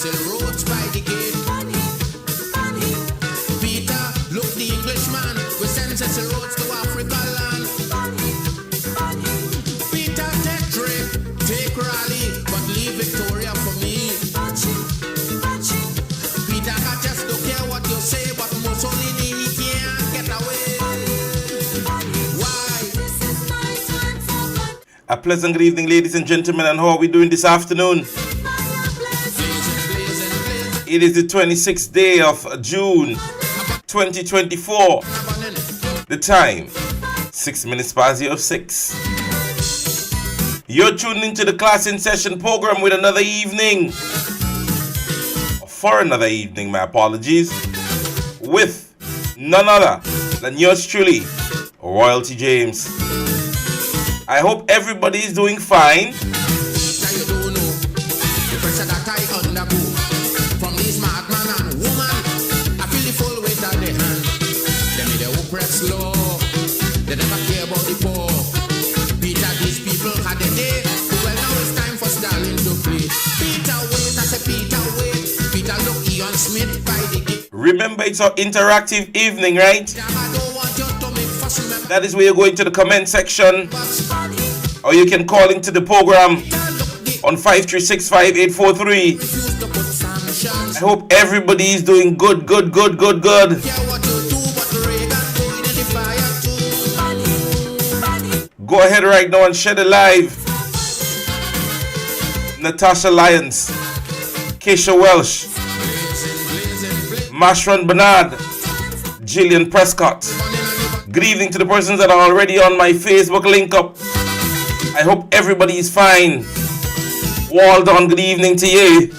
Cecil Rhodes by the gate. Peter, look the Englishman. We send Cecil Rhodes to Africa land. Peter, take trip, take Raleigh, but leave Victoria for me. Peter, I just don't care what you say, but Mussolini, he can't get away. Why? A pleasant good evening, ladies and gentlemen, and how are we doing this afternoon? It is the 26th day of June 2024. The time 6 minutes past 06. You're tuned into the Class in Session program with another evening. For another evening, my apologies. With none other than yours truly, Royalty James. I hope everybody is doing fine. From these madman and woman, I feel the full weight of the hand. They made the oppressed law. They never care about the poor. Peter, these people had a day. Well, now it's time for Stalin to play. Peter, wait, I say Peter, wait. Peter, look, Ian Smith by the gate. Remember, it's our interactive evening, right? That is where you're going to the comment section. Or you can call into the program on 536-5843. I hope everybody is doing good. Go ahead right now and share the live. Natasha Lyons, Keisha Welsh, Mashron Bernard, Jillian Prescott. Good evening to the persons that are already on my Facebook link up. I hope everybody is fine. Waldon, good evening to you.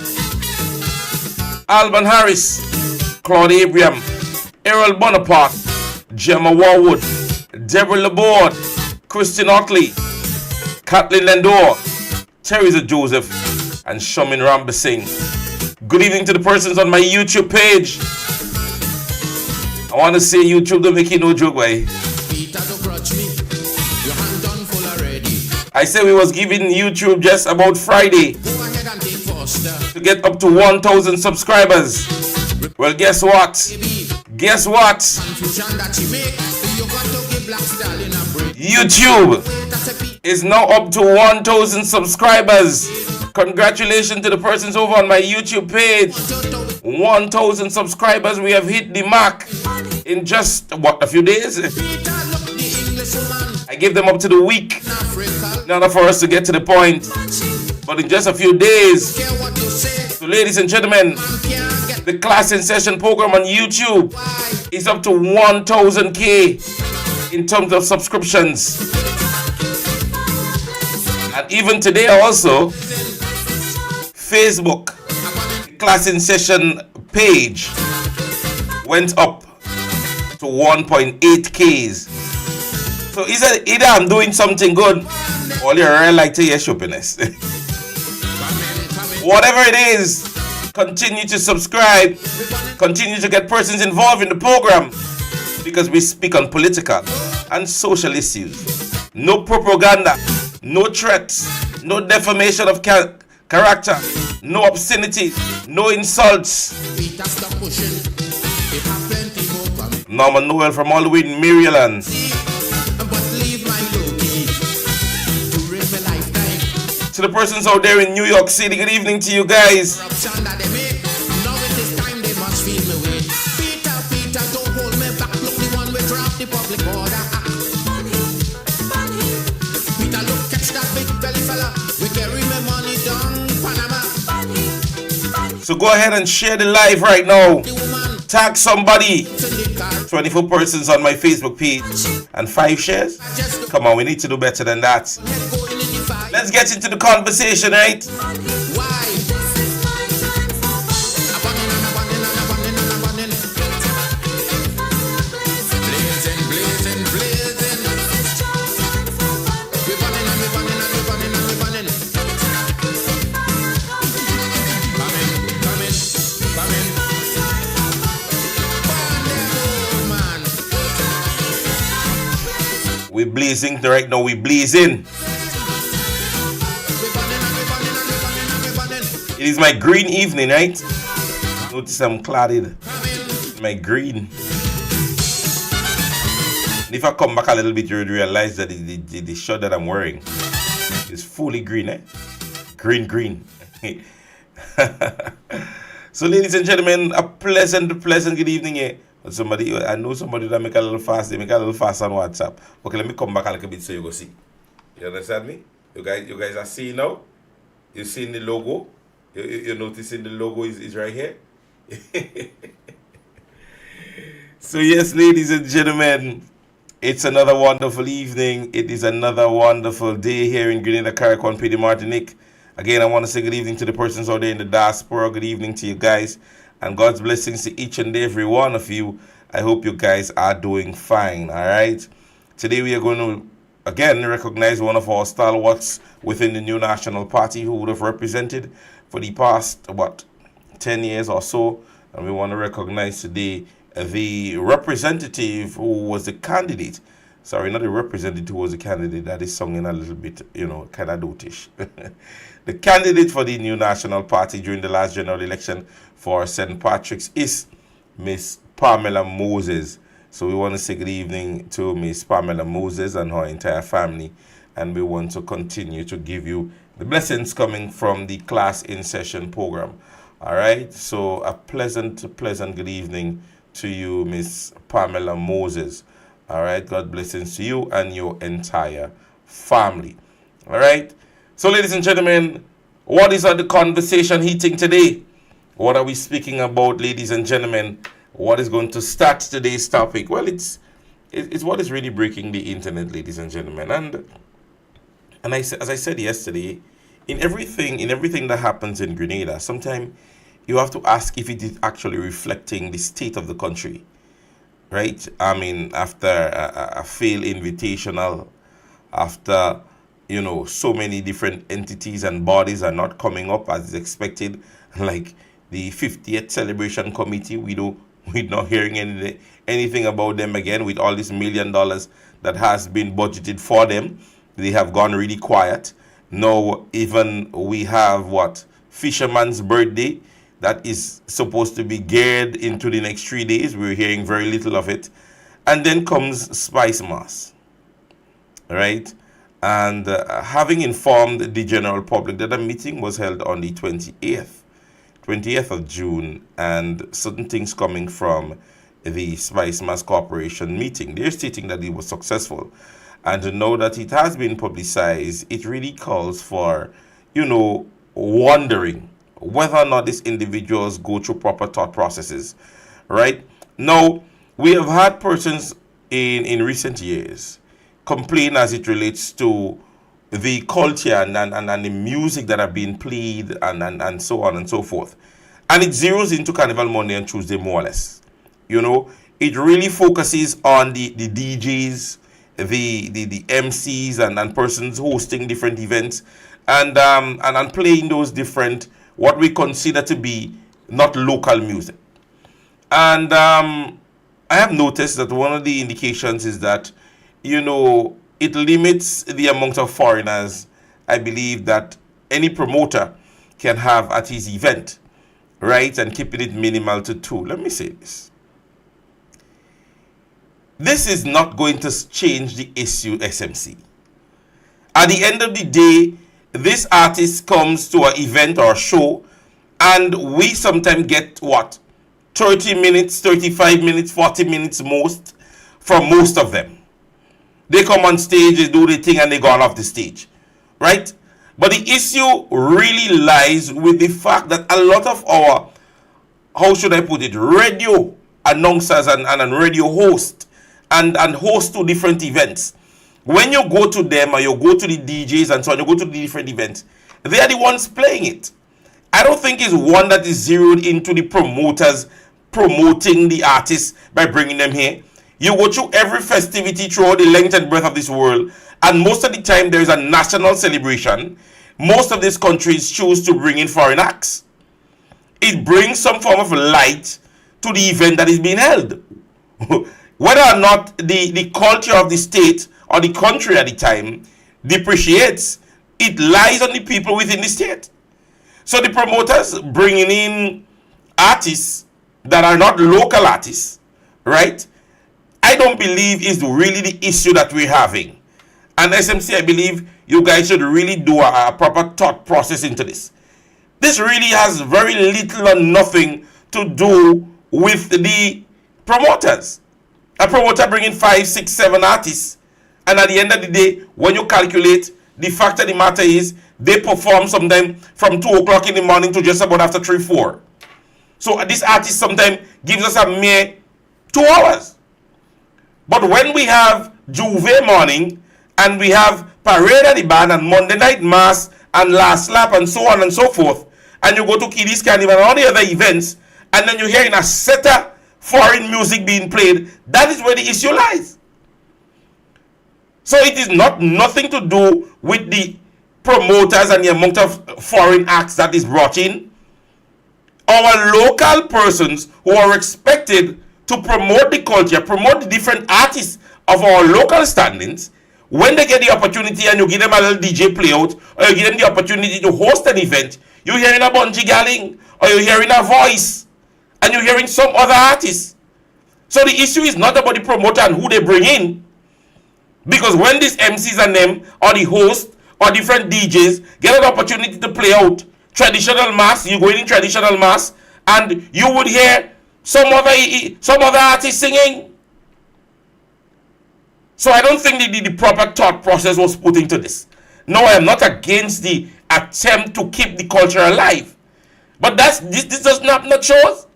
Alban Harris, Claude Abraham, Errol Bonaparte, Gemma Warwood, Deborah Laborde, Christian Otley, Kathleen Lendor, Teresa Joseph, and Shamin Rambasingh. Good evening to the persons on my YouTube page. I want to say YouTube don't make you no joke, way. I said we was giving YouTube just about Friday to get up to 1,000 subscribers. Well, guess what? YouTube is now up to 1,000 subscribers. Congratulations to the persons over on my YouTube page. 1,000 subscribers. We have hit the mark in just, a few days? I gave them up to the week in order for us to get to the point. But in just a few days. So ladies and gentlemen, the Class in Session program on YouTube is up to 1,000K in terms of subscriptions. And even today also, Facebook, the Class in Session page went up to 1.8Ks. So either I'm doing something good or you're really like to hear shoppiness. Whatever it is, continue to subscribe, continue to get persons involved in the program, because we speak on political and social issues. No propaganda, no threats, no defamation of character, no obscenity, no insults. Norman Noel from all the way in Maryland. To the persons out there in New York City, good evening to you guys. So go ahead and share the live right now. Tag somebody. 24 persons on my Facebook page and 5 shares. Come on, we need to do better than that. Let's get into the conversation, right? We blazing right now, we blazing. It is my green evening, right? Notice I'm cladded. My green. And if I come back a little bit, you would realize that the shirt that I'm wearing is fully green, eh? Green. So, ladies and gentlemen, a pleasant good evening here. I know somebody that make a little fast. They make a little fast on WhatsApp. Okay, let me come back a little bit so you go see. You understand me? You guys are seeing now? You seeing the logo? You're noticing the logo is right here? So yes, ladies and gentlemen, it's another wonderful evening. It is another wonderful day here in Grenada, Carriacou, Petit Martinique. Again, I want to say good evening to the persons out there in the diaspora. Good evening to you guys. And God's blessings to each and every one of you. I hope you guys are doing fine, all right? Today we are going to, again, recognize one of our stalwarts within the new National Party who would have represented for the past, 10 years or so. And we want to recognize today the representative who was the candidate. Sorry, not the representative who was the candidate. That is sounding a little bit, kind of dotish. The candidate for the new National Party during the last general election for St. Patrick's is Miss Pamela Moses. So we want to say good evening to Miss Pamela Moses and her entire family. And we want to continue to give you the blessings coming from the Class in Session program. All right. So a pleasant good evening to you, Miss Pamela Moses. All right. God blessings to you and your entire family. All right. So, ladies and gentlemen, what is the conversation heating today? What are we speaking about, ladies and gentlemen? What is going to start today's topic? Well, it's what is really breaking the internet, ladies and gentlemen. And as I said yesterday, in everything that happens in Grenada, sometimes you have to ask if it is actually reflecting the state of the country, right? I mean, after a failed invitational, after so many different entities and bodies are not coming up as expected, like the 50th celebration committee, we're not hearing anything about them again. With all this $1 million that has been budgeted for them, they have gone really quiet. Now even we have Fisherman's birthday that is supposed to be geared into the next 3 days. We're hearing very little of it. And then comes Spice Mass, right? And having informed the general public that a meeting was held on the 20th of June, and certain things coming from the Spice Mass Corporation meeting, they're stating that it was successful. And to know that it has been publicized, it really calls for, wondering whether or not these individuals go through proper thought processes, right? Now, we have had persons in recent years complain as it relates to the culture and the music that are being played and so on and so forth. And it zeroes into Carnival Monday and Tuesday more or less. It really focuses on the DJs, the MCs and persons hosting different events and playing those different, what we consider to be not local music. And I have noticed that one of the indications is that it limits the amount of foreigners, I believe, that any promoter can have at his event, right? And keeping it minimal to 2. Let me say this. This is not going to change the issue SMC. At the end of the day, this artist comes to an event or a show, and we sometimes get 30 minutes, 35 minutes, 40 minutes most from most of them. They come on stage, they do the thing, and they go off the stage, right? But the issue really lies with the fact that a lot of our, how should I put it, radio announcers and radio hosts and host to different events. When you go to them or you go to the DJs and so on, you go to the different events, they are the ones playing it. I don't think it's one that is zeroed into the promoters promoting the artists by bringing them here. You go through every festivity throughout the length and breadth of this world, and most of the time there is a national celebration. Most of these countries choose to bring in foreign acts. It brings some form of light to the event that is being held. Whether or not the culture of the state or the country at the time depreciates, it lies on the people within the state. So the promoters bringing in artists that are not local artists, right? I don't believe is really the issue that we're having. And SMC, I believe you guys should really do a proper thought process into this. This really has very little or nothing to do with the promoters. A promoter bringing 5, 6, 7 artists, and at the end of the day, when you calculate, the fact of the matter is they perform sometime from 2 o'clock in the morning to just about after 3, 4. So this artist sometimes gives us a mere 2 hours. But when we have Juve morning, and we have Parade at the band, and Monday Night Mass, and Last Lap, and so on and so forth, and you go to Kiddies Carnival and all the other events, and then you're hearing a set of foreign music being played, that is where the issue lies. So it is nothing to do with the promoters and the amount of foreign acts that is brought in. Our local persons who are expected to promote the culture, promote the different artists of our local standings, when they get the opportunity and you give them a little DJ play out, or you give them the opportunity to host an event, you're hearing a Bungie Garling, or you're hearing a Voice, and you're hearing some other artists. So the issue is not about the promoter and who they bring in. Because when these MCs and them, or the host, or different DJs, get an opportunity to play out traditional mass, you go in traditional mass, and you would hear some other artist singing. So I don't think the proper thought process was put into this. No, I am not against the attempt to keep the culture alive. But this does not happen at shows.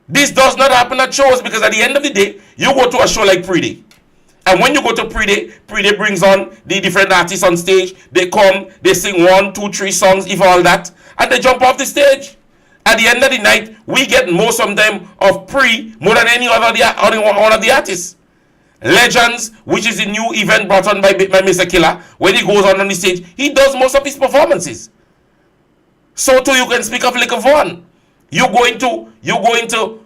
This does not happen at shows, because at the end of the day, you go to a show like Pre-Day. And when you go to Pre-Day brings on the different artists on stage. They come, they sing 1, 2, 3 songs, if all that, and they jump off the stage. At the end of the night, we get most of them of Pre more than any other one of the artists. Legends, which is a new event brought on by Mr. Killer, when he goes on the stage, he does most of his performances. So too, you can speak of Liquor Vaughan. You go into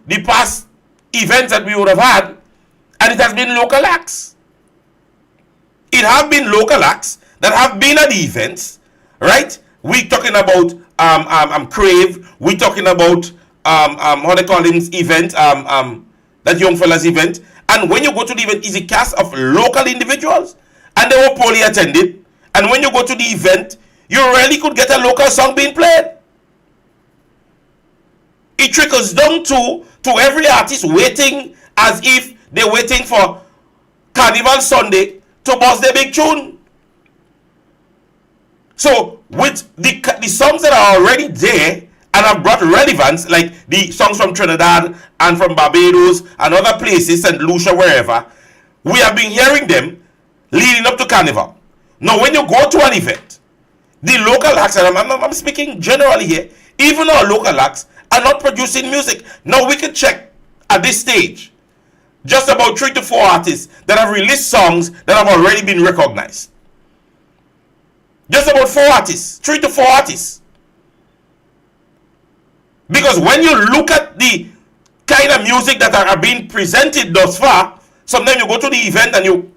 the past events that we would have had, and it has been local acts. It have been local acts that have been at the events, right? We talking about Crave. We talking about how they call him event, that young fella's event. And when you go to the event, it's a cast of local individuals, and they were poorly attended. And when you go to the event, you rarely could get a local song being played. It trickles down to every artist waiting as if they're waiting for Carnival Sunday to bust their big tune. So with the songs that are already there and have brought relevance, like the songs from Trinidad and from Barbados and other places, St. Lucia, wherever, we have been hearing them leading up to Carnival. Now when you go to an event, the local acts, and I'm speaking generally here, even our local acts are not producing music. Now we can check at this stage just about 3 to 4 artists that have released songs that have already been recognized. Just about 4 artists, 3 to 4 artists. Because when you look at the kind of music that are being presented thus far, sometimes you go to the event and you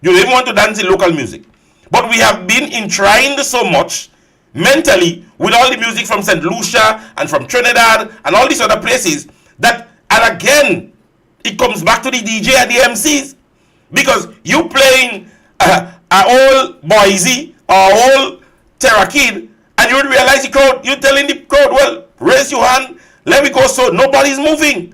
don't even want to dance in local music. But we have been entwined so much mentally with all the music from St. Lucia and from Trinidad and all these other places that, and again, it comes back to the DJ and the MCs. Because you playing a old Boise or old Terra Kid, and you would realize the crowd, you're telling the crowd, well, raise your hand, let me go, so nobody's moving.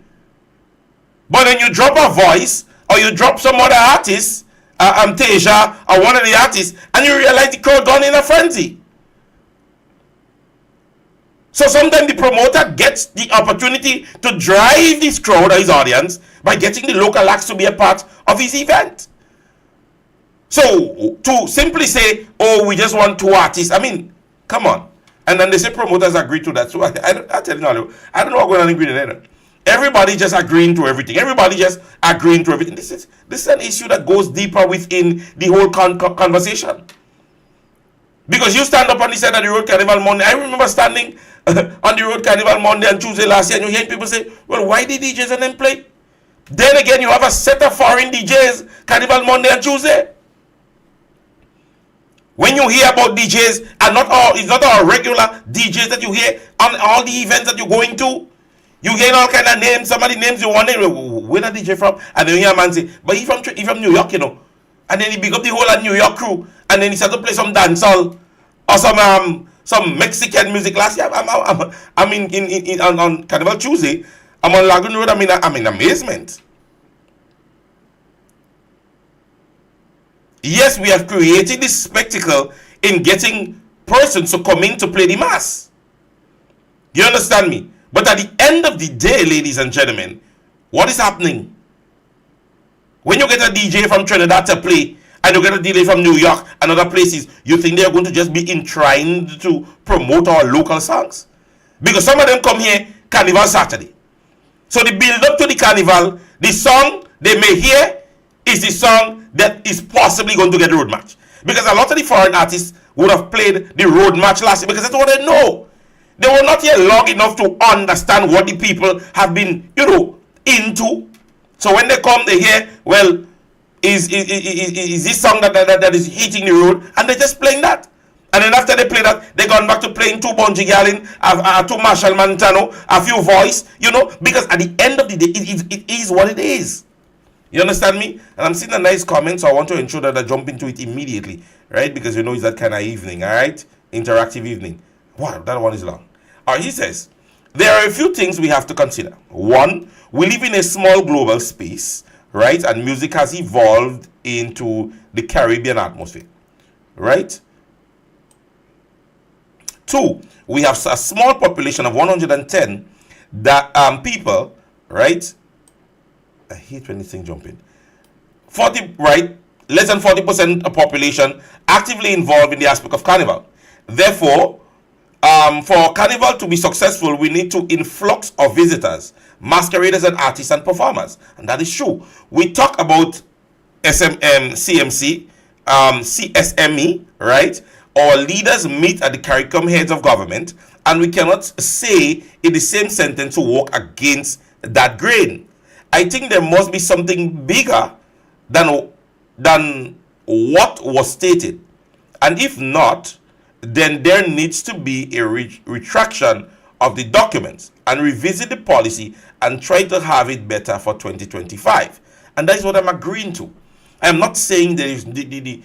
But when you drop a Voice, or you drop some other artist, Tasia, or one of the artists, and you realize the crowd gone in a frenzy. So sometimes the promoter gets the opportunity to drive this crowd or his audience by getting the local acts to be a part of his event. So to simply say, oh, we just want 2 artists, I mean, come on. And then they say promoters agree to that. So I tell you, I don't know what going to agree to that. Everybody just agreeing to everything. Everybody just agreeing to everything. This is an issue that goes deeper within the whole conversation. Because you stand up on the side of the Road Carnival Monday. I remember standing on the Road Carnival Monday and Tuesday last year, and you hear people say, well, why did DJs and them play? Then again, you have a set of foreign DJs Carnival Monday and Tuesday. When you hear about DJs, and it's not all regular DJs that you hear on all the events that you're going to. You hear all kind of names. Somebody names you one name. Where the DJ from? And then you hear a man say, but he from New York, you know. And then he big up the whole of New York crew. And then he start to play some dancehall or some Mexican music. Last year, I'm in on Carnival Tuesday. I'm on Lagoon Road. I'm in amazement. Yes, we have created this spectacle in getting persons to come in to play the mass. You understand me? But at the end of the day, ladies and gentlemen, what is happening? When you get a DJ from Trinidad to play, and you get a DJ from New York and other places, you think they are going to just be entwined to promote our local songs? Because some of them come here Carnival Saturday. So the build up to the carnival, the song they may hear is the song that is possibly going to get the road match. Because a lot of the foreign artists would have played the road match last year because that's what they know. They were not yet long enough to understand what the people have been, into. So when they come, they hear, well, is this song that is hitting the road, and they're just playing that. And then after they play that, they gone back to playing two Bunji Gallin, two Marshall Montano, a few voice, because at the end of the day, it is what it is. You understand me? And I'm seeing a nice comment, so I want to ensure that I jump into it immediately, right? Because it's that kind of evening, all right? Interactive evening. Wow, that one is long. All right, he says, there are a few things we have to consider. One, we live in a small global space, right? And music has evolved into the Caribbean atmosphere, right? Two, we have a small population of 110 that people, right? I hate when this thing jump in. 40, right? Less than 40% of population actively involved in the aspect of carnival. Therefore, for carnival to be successful, we need to influx of visitors, masqueraders and artists and performers. And that is true. We talk about CMC, CSME, right? Our leaders meet at the CARICOM heads of government, and we cannot say in the same sentence to work against that grain. I think there must be something bigger than what was stated. And if not, then there needs to be a retraction of the documents and revisit the policy and try to have it better for 2025. And that is what I'm agreeing to. I'm not saying there is the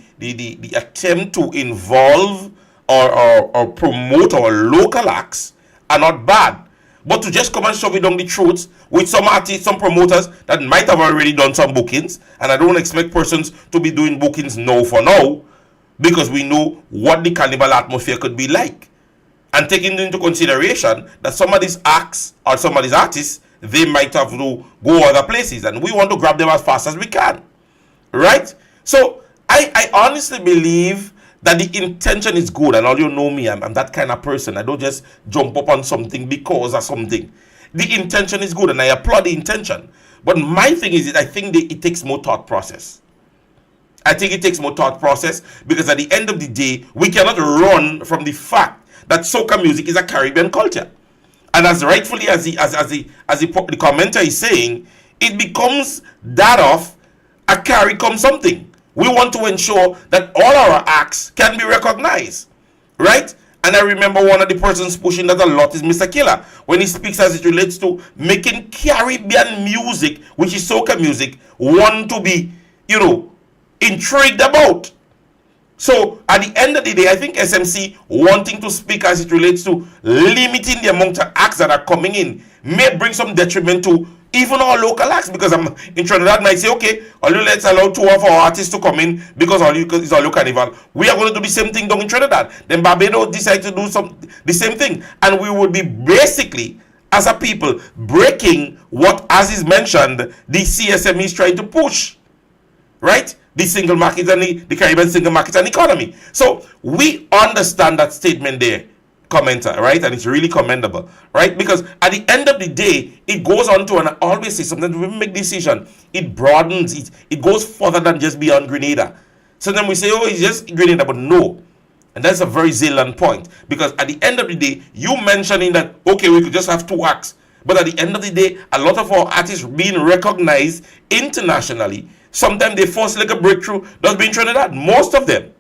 attempt to involve or promote our local acts are not bad. But to just come and shove it down the throats with some artists, some promoters that might have already done some bookings, and I don't expect persons to be doing bookings now for now, because we know what the carnival atmosphere could be like. And taking into consideration that some of these acts or some of these artists, they might have to go other places, and we want to grab them as fast as we can. Right? So I honestly believe that the intention is good, and all you know me, I'm that kind of person. I don't just jump up on something because of something. The intention is good, and I applaud the intention. But my thing is, I think it takes more thought process. I think it takes more thought process, because at the end of the day, we cannot run from the fact that soca music is a Caribbean culture. And as rightfully as the commenter is saying, it becomes that of a CARICOM something. We want to ensure that all our acts can be recognized, right? And I remember one of the persons pushing that a lot is Mr. Killer, when he speaks as it relates to making Caribbean music, which is soca music, one to be, intrigued about. So at the end of the day, I think SMC wanting to speak as it relates to limiting the amount of acts that are coming in may bring some detriment to even our local acts, because I'm in Trinidad might say, okay, let's allow 2 of our artists to come in because it's all carnival. We are going to do the same thing down in Trinidad. Then Barbados decide to do the same thing, and we would be basically, as a people, breaking what, as is mentioned, the CSME is trying to push, right? The single market and the Caribbean single market and economy. So we understand that statement there, commenter, right? And it's really commendable, right? Because at the end of the day, it goes on to, and I always say, sometimes when we make decision, it broadens, it goes further than just beyond Grenada. Sometimes we say, oh, it's just Grenada, but no. And that's a very salient point, because at the end of the day, you mentioning that, okay, we could just have 2 acts, but at the end of the day, a lot of our artists being recognized internationally, sometimes they force like a breakthrough, does be in Trinidad, most of them.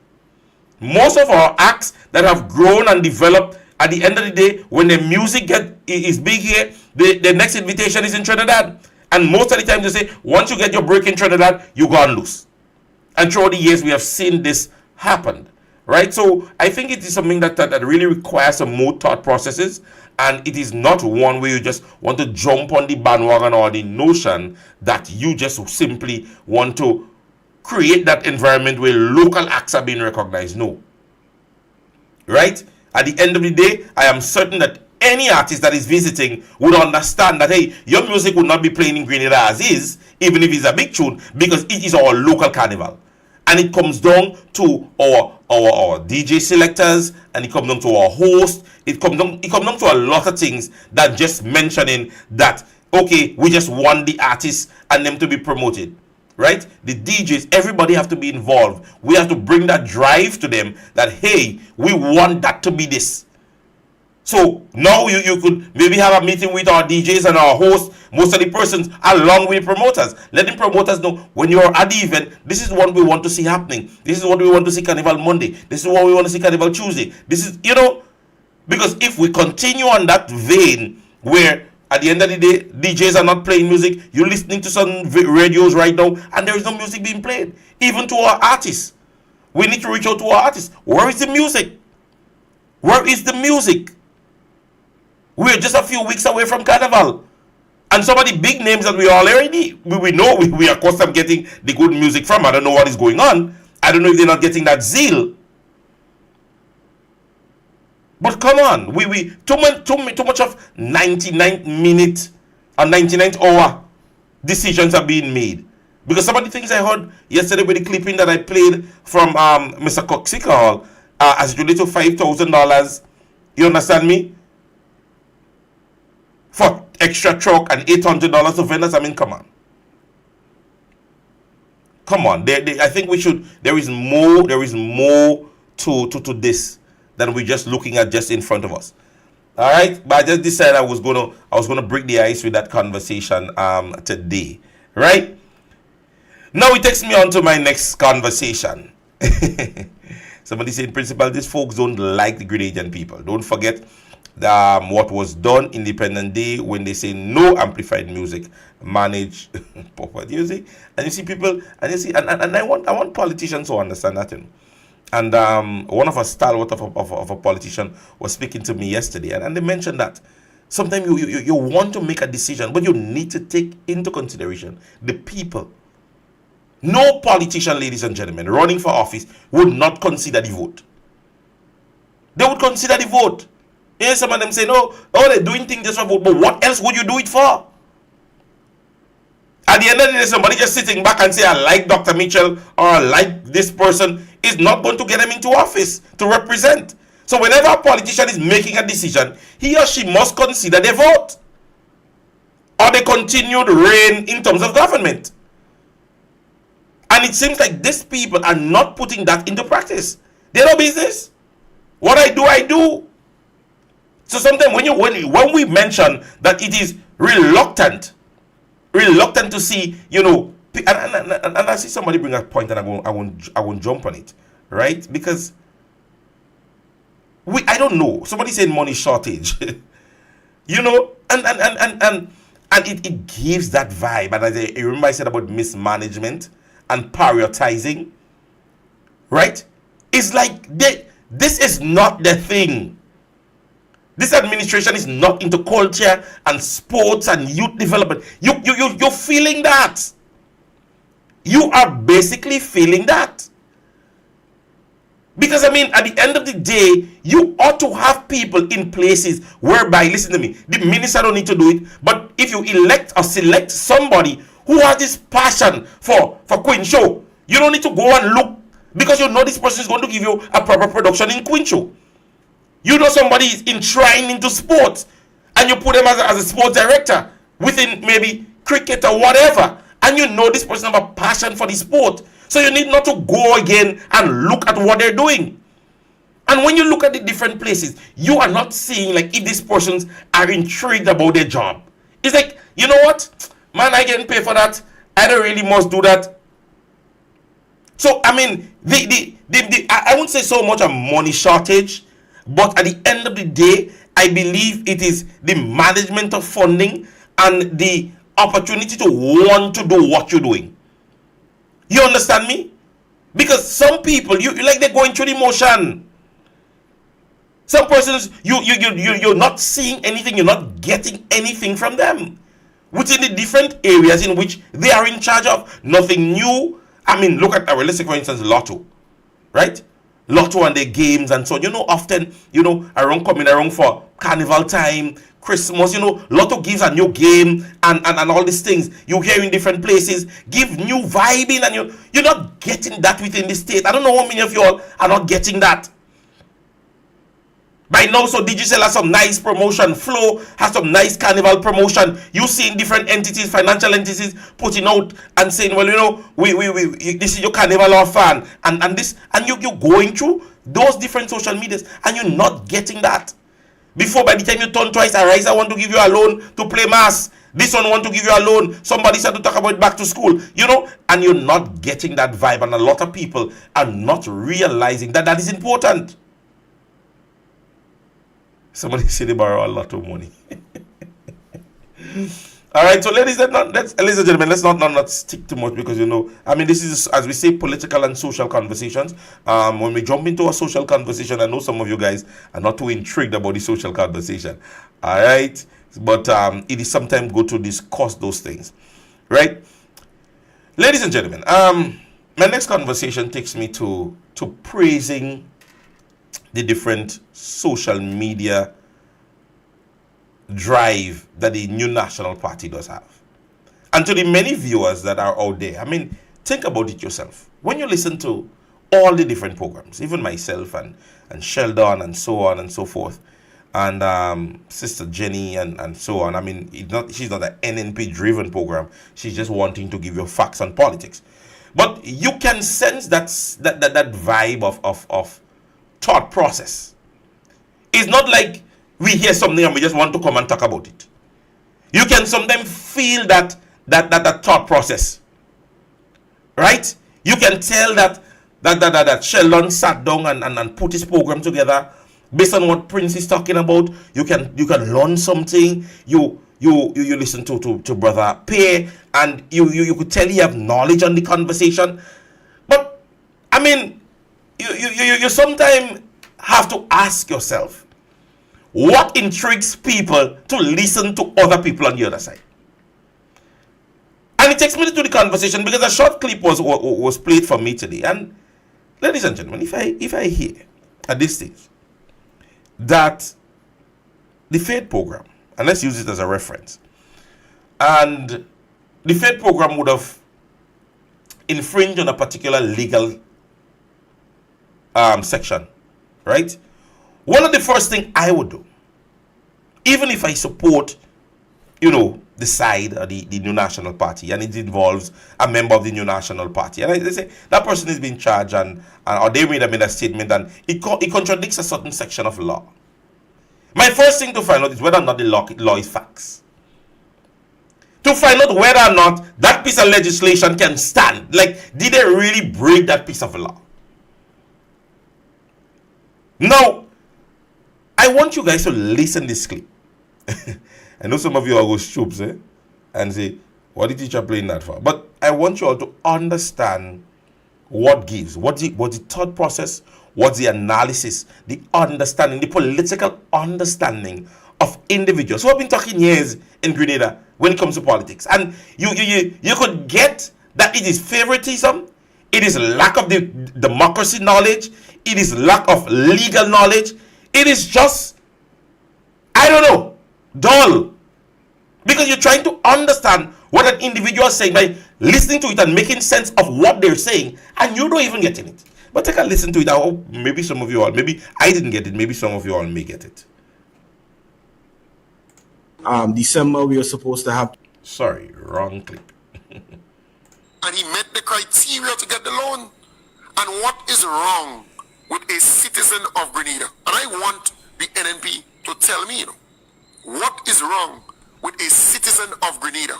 Most of our acts that have grown and developed, at the end of the day, when the music is big here, the next invitation is in Trinidad. And most of the time they say, once you get your break in Trinidad, you go and lose. And throughout the years, we have seen this happen, right? So I think it is something that really requires some more thought processes. And it is not one where you just want to jump on the bandwagon or the notion that you just simply want to create that environment where local acts are being recognized. No. Right? At the end of the day, I am certain that any artist that is visiting would understand that, hey, your music would not be playing in Grenada as is, even if it's a big tune, because it is our local carnival. And it comes down to our DJ selectors, and it comes down to our host. It comes down to a lot of things that just mentioning that, okay, we just want the artists and them to be promoted. Right? The DJs, everybody have to be involved. We have to bring that drive to them that, hey, we want that to be this. So now you could maybe have a meeting with our DJs and our hosts, most of the persons, along with the promoters. Let the promoters know when you're at the event, this is what we want to see happening. This is what we want to see Carnival Monday. This is what we want to see Carnival Tuesday. This is, because if we continue on that vein where at the end of the day, DJs are not playing music, you're listening to some radios right now, and there is no music being played. Even to our artists. We need to reach out to our artists. Where is the music? Where is the music? We're just a few weeks away from Carnival. And some of the big names that we already, we know we are accustomed getting the good music from. I don't know what is going on. I don't know if they're not getting that zeal. But come on, we too much of 99-minute or 99th-hour decisions are being made. Because some of the things I heard yesterday with the clipping that I played from Mr. Coxica, as it relates to $5,000, you understand me? For extra truck and $800 to vendors, I mean, come on. Come on, I think we should, there is more to this than we're just looking at just in front of us. All right, but I just decided I was gonna break the ice with that conversation today. Right now, it takes me on to my next conversation. Somebody said, Principal, these folks don't like the Grenadian people. Don't forget what was done Independent Day when they say no amplified music, manage proper music, and you see people, and you see, and I want politicians to understand that. And one of a stalwart of a politician was speaking to me yesterday, and they mentioned that sometimes you want to make a decision, but you need to take into consideration the people. No politician, ladies and gentlemen, running for office would not consider the vote. They would consider the vote. Yes, some of them say, no, they're doing things just for vote, but what else would you do it for? At the end of the day, somebody just sitting back and say, I like Dr. Mitchell or I like this person is not going to get them into office to represent. So whenever a politician is making a decision, he or she must consider their vote or the continued reign in terms of government. And it seems like these people are not putting that into practice. They know business. What I do. So sometimes when we mention that it is reluctant to see, and I see somebody bring a point and I won't jump on it, right? Because I don't know. Somebody said money shortage, and it gives that vibe. And I remember I said about mismanagement and prioritizing, right? It's like this is not the thing. This administration is not into culture and sports and youth development. You're feeling that. You are basically feeling that. Because, at the end of the day, you ought to have people in places whereby, listen to me, the minister don't need to do it, but if you elect or select somebody who has this passion for Queen Show, you don't need to go and look, because you know this person is going to give you a proper production in Queen Show. You know somebody is enshrined into sports, and you put them as a sports director within maybe cricket or whatever, and you know this person have a passion for the sport. So you need not to go again and look at what they're doing. And when you look at the different places, you are not seeing like if these persons are intrigued about their job. It's like, you know what? Man, I getting paid for that. I don't really must do that. So I mean, I won't say so much a money shortage, but at the end of the day, I believe it is the management of funding and the opportunity to want to do what you're doing. You understand me? Because some people, you like they're going through the motion. Some persons, you're not seeing anything, you're not getting anything from them within the different areas in which they are in charge of. Nothing new. I mean, look at, let's say for instance, Lotto, right? Lotto and their games and so on. Often, coming around for carnival time, Christmas, Lotto gives a new game and all these things. You hear in different places, give new vibing, and you're not getting that within the state. I don't know how many of you all are not getting that. By now, so Digicel has some nice promotion. Flow has some nice carnival promotion. You see in different entities, financial entities, putting out and saying, well, we this is your carnival or fan, and this, and you're going through those different social medias, and you're not getting that. Before, by the time you turn twice, I want to give you a loan to play mass. This one want to give you a loan. Somebody said to talk about back to school, and you're not getting that vibe, and a lot of people are not realizing that is important. Somebody said they borrow a lot of money. All right, so ladies and gentlemen, let's not stick too much because this is, as we say, political and social conversations. When we jump into a social conversation, I know some of you guys are not too intrigued about the social conversation. All right, but it is sometimes good to discuss those things, right? Ladies and gentlemen, my next conversation takes me to praising the different social media drive that the new national party does have. And to the many viewers that are out there, I mean, think about it yourself. When you listen to all the different programs, even myself and Sheldon and so on and so forth, and Sister Jenny and so on, I mean, she's not an NNP driven program. She's just wanting to give you facts on politics. But you can sense that vibe of thought process. It's not like we hear something and we just want to come and talk about it. You can sometimes feel that thought process, right? You can tell that Sheldon sat down and put his program together based on what Prince is talking about. You can learn something. You listen to Brother Pay, and you could tell you have knowledge on the conversation. But I mean, you sometimes have to ask yourself, what intrigues people to listen to other people on the other side? And it takes me to the conversation because a short clip was played for me today. And ladies and gentlemen, if I hear at this stage that the FAID program, and let's use it as a reference, and the FAID program would have infringed on a particular legal section, right? One of the first things I would do, even if I support, the side of the New National Party, and it involves a member of the New National Party, and they say that person is being charged, or they made a statement, and it contradicts a certain section of law. My first thing to find out is whether or not the law is facts. To find out whether or not that piece of legislation can stand. Like, did they really break that piece of law? Now, I want you guys to listen to this clip. I know some of you all go stoops, and say, what did teacher playing that for? But I want you all to understand what gives, what's the thought process, what's the analysis, the understanding, the political understanding of individuals who have been talking years in Grenada when it comes to politics. And you could get that it is favoritism, it is lack of the democracy knowledge, it is lack of legal knowledge, it is just, I don't know, dull. Because you're trying to understand what an individual is saying by listening to it and making sense of what they're saying, and you don't even getting it. But take a listen to it. I hope maybe some of you all, maybe I didn't get it, maybe some of you all may get it. December we were supposed to have. Sorry, wrong clip. And he met the criteria to get the loan. And what is wrong with a citizen of Grenada? And I want the NNP to tell me, what is wrong with a citizen of Grenada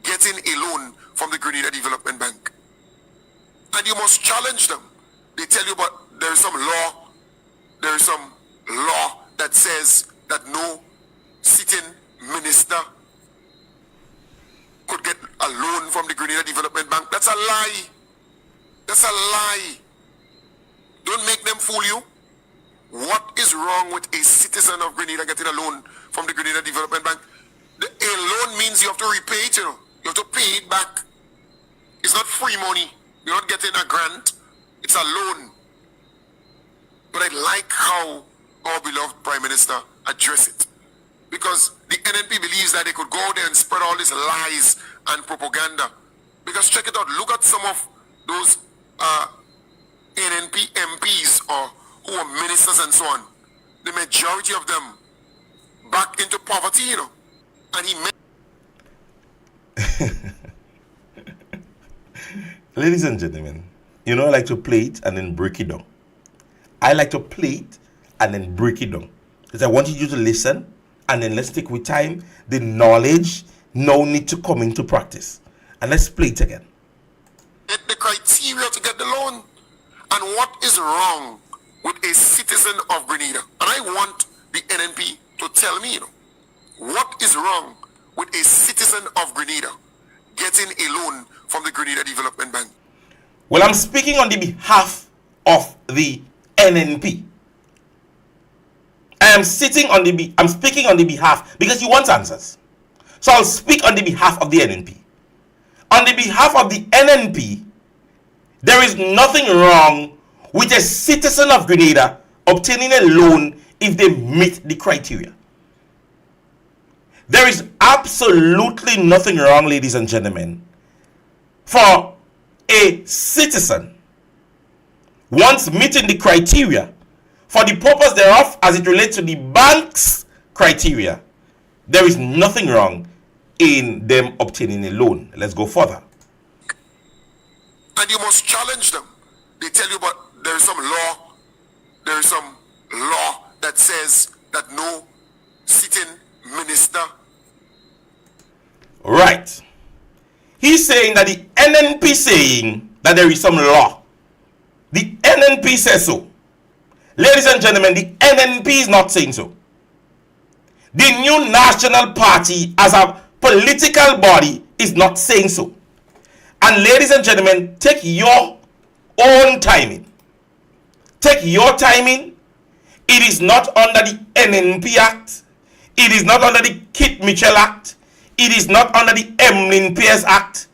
getting a loan from the Grenada Development Bank? and you must challenge them. They tell you, but there is some law that says that no sitting minister could get a loan from the Grenada Development Bank. That's a lie. That's a lie. Don't make them fool you. What is wrong with a citizen of Grenada getting a loan from the Grenada Development Bank? A loan means you have to repay it, You have to pay it back. It's not free money. You're not getting a grant. It's a loan. But I like how our beloved Prime Minister addressed it. Because the NNP believes that they could go out there and spread all these lies and propaganda. Because check it out. Look at some of those NNP MPs or who are ministers and so on. The majority of them back into poverty, And he Ladies and gentlemen, I like to play it and then break it down. I like to play it and then break it down. Because I wanted you to listen and then let's take with time. The knowledge now need to come into practice. And let's play it again. The criteria to get the loan. And what is wrong with a citizen of Grenada? And I want the NNP to tell me, what is wrong with a citizen of Grenada getting a loan from the Grenada Development Bank? Well, I'm speaking on the behalf of the NNP. I'm speaking on the behalf because you want answers. So I'll speak on the behalf of the NNP. On the behalf of the NNP, there is nothing wrong with a citizen of Grenada obtaining a loan if they meet the criteria. There is absolutely nothing wrong, ladies and gentlemen, for a citizen, once meeting the criteria, for the purpose thereof as it relates to the bank's criteria, there is nothing wrong in them obtaining a loan. Let's go further. And you must challenge them. They tell you, but there is some law that says that no sitting minister. Right. He's saying that the NNP saying that there is some law. The NNP says so. Ladies and gentlemen, the NNP is not saying so. The new National Party as a political body is not saying so. And ladies and gentlemen, take your own timing. Take your timing. It is not under the NNP Act. It is not under the Kit Mitchell Act. It is not under the Emlyn Pierce Act.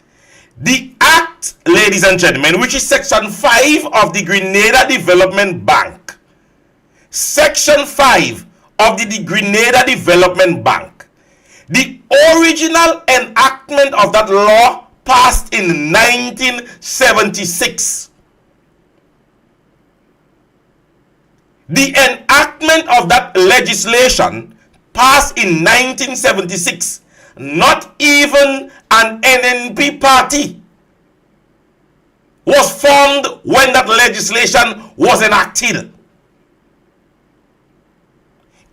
The Act, ladies and gentlemen, which is Section 5 of the Grenada Development Bank. Section 5 of the Grenada Development Bank. The original enactment of that law passed in 1976. The enactment of that legislation passed in 1976. Not even an NNP party was formed when that legislation was enacted.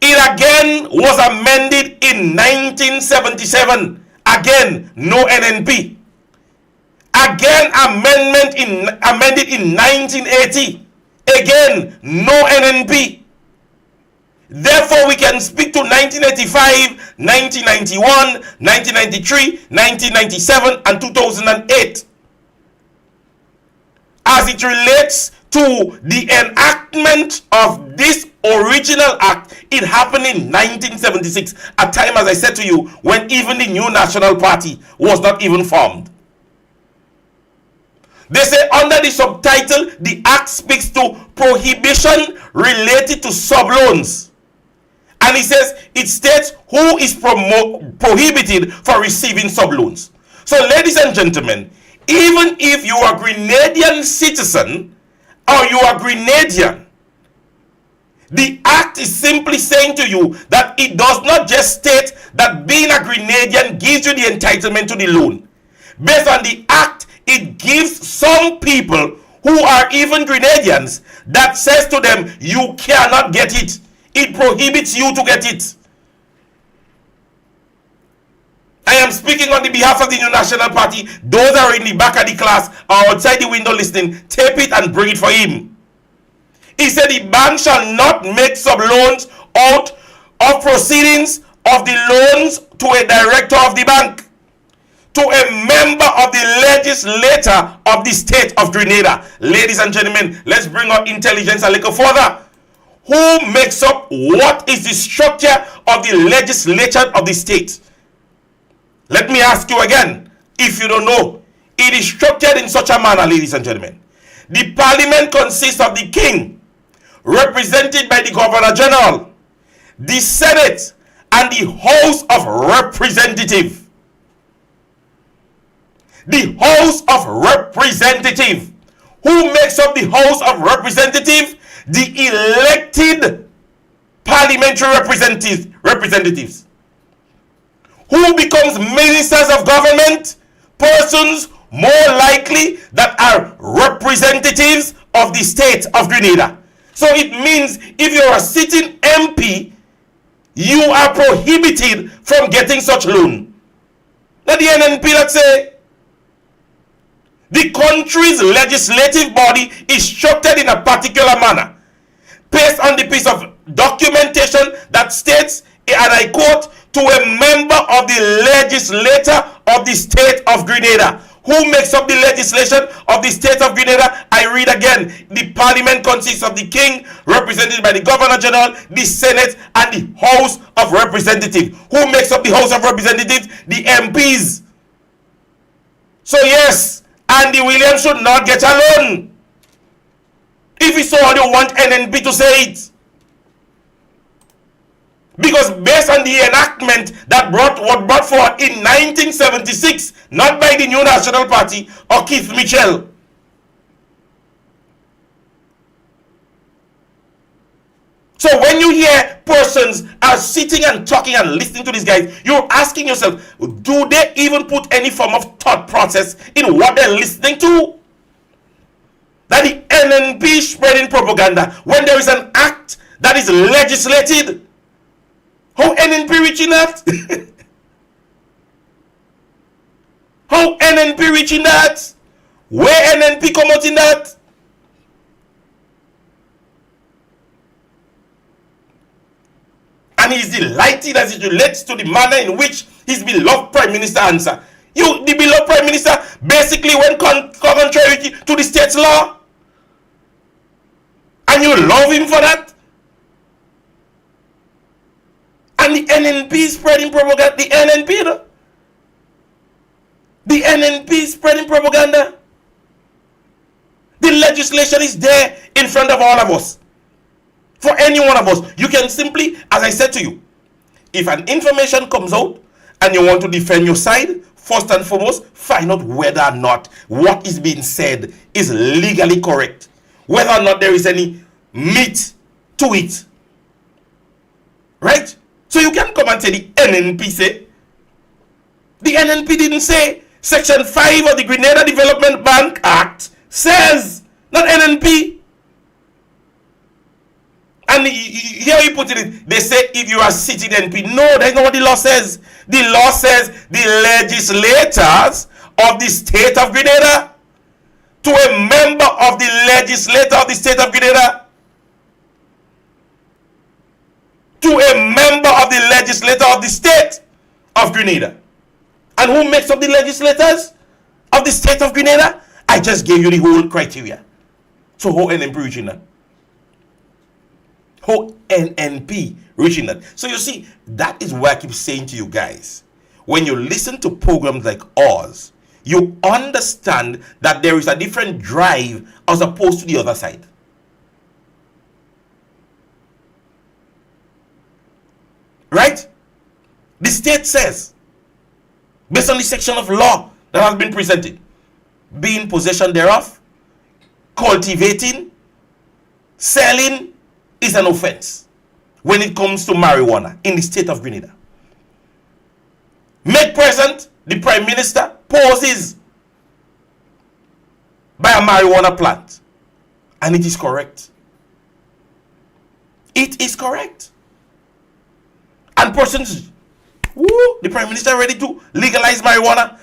It again was amended in 1977. Again, no NNP. Again, amended in 1980. Again, no NNP. Therefore, we can speak to 1985, 1991, 1993, 1997, and 2008. As it relates to the enactment of this original act, it happened in 1976, a time, as I said to you, when even the new National Party was not even formed. They say under the subtitle, the act speaks to prohibition related to subloans. And it says, it states who is prohibited for receiving subloans. So ladies and gentlemen, even if you are a Grenadian citizen or you are Grenadian, the act is simply saying to you that it does not just state that being a Grenadian gives you the entitlement to the loan. Based on the act, it gives some people who are even Grenadians that says to them, you cannot get it. It prohibits you to get it. I am speaking on the behalf of the New National Party. Those are in the back of the class or outside the window listening. Tape it and bring it for him. He said the bank shall not make sub-loans out of proceedings of the loans to a director of the bank, to a member of the legislature of the state of Grenada. Ladies and gentlemen, let's bring our intelligence a little further. Who makes up what is the structure of the legislature of the state? Let me ask you again, if you don't know. It is structured in such a manner, ladies and gentlemen. The parliament consists of the king, represented by the governor general, the senate, and the house of representatives. The house of representatives. Who makes up the house of representatives? The elected parliamentary representatives. Who becomes ministers of government? Persons more likely that are representatives of the state of Grenada. So it means if you're a sitting MP, you are prohibited from getting such loan. Now the NNP, let's say, the country's legislative body is structured in a particular manner, based on the piece of documentation that states, and I quote, to a member of the legislature of the state of Grenada. Who makes up the legislation of the state of Grenada? I read again. The parliament consists of the king, represented by the governor general, the senate, and the house of representatives. Who makes up the house of representatives? The MPs. So yes, Andy Williams should not get a loan. If he so you want NNP to say it. Because based on the enactment that was brought forward in 1976, not by the New National Party or Keith Mitchell. So when you hear persons are sitting and talking and listening to these guys, you're asking yourself, do they even put any form of thought process in what they're listening to? That the NNP is spreading propaganda when there is an act that is legislated. How NNP reaching that? How NNP reaching that? Where NNP come out in that? And he's delighted as it relates to the manner in which his beloved Prime Minister answer. You, the beloved Prime Minister, basically went contrary to the state's law. And you love him for that? And the NNP is spreading propaganda. The NNP is spreading propaganda. The legislation is there in front of all of us. For any one of us, you can simply, as I said to you, if an information comes out and you want to defend your side, first and foremost, find out whether or not what is being said is legally correct. Whether or not there is any meat to it. Right? So you can come and say the NNP say. The NNP didn't say. Section 5 of the Grenada Development Bank Act says, not NNP. And here you put it, they say if you are sitting NP. No, that's not what the law says. The law says the legislators of the state of Grenada, to a member of the legislature of the state of Grenada, to a member of the legislature of the state of Grenada. And who makes up the legislators of the state of Grenada? I just gave you the whole criteria. So how NNP reaching that? How NNP reaching that? So you see, that is why I keep saying to you guys, when you listen to programs like ours, you understand that there is a different drive as opposed to the other side. Right? The state says, based on the section of law that has been presented, be in possession thereof, cultivating, selling is an offense when it comes to marijuana in the state of Grenada. Make present, the Prime Minister poses by a marijuana plant, and it is correct. It is correct. And persons Woo, the Prime Minister ready to legalize marijuana.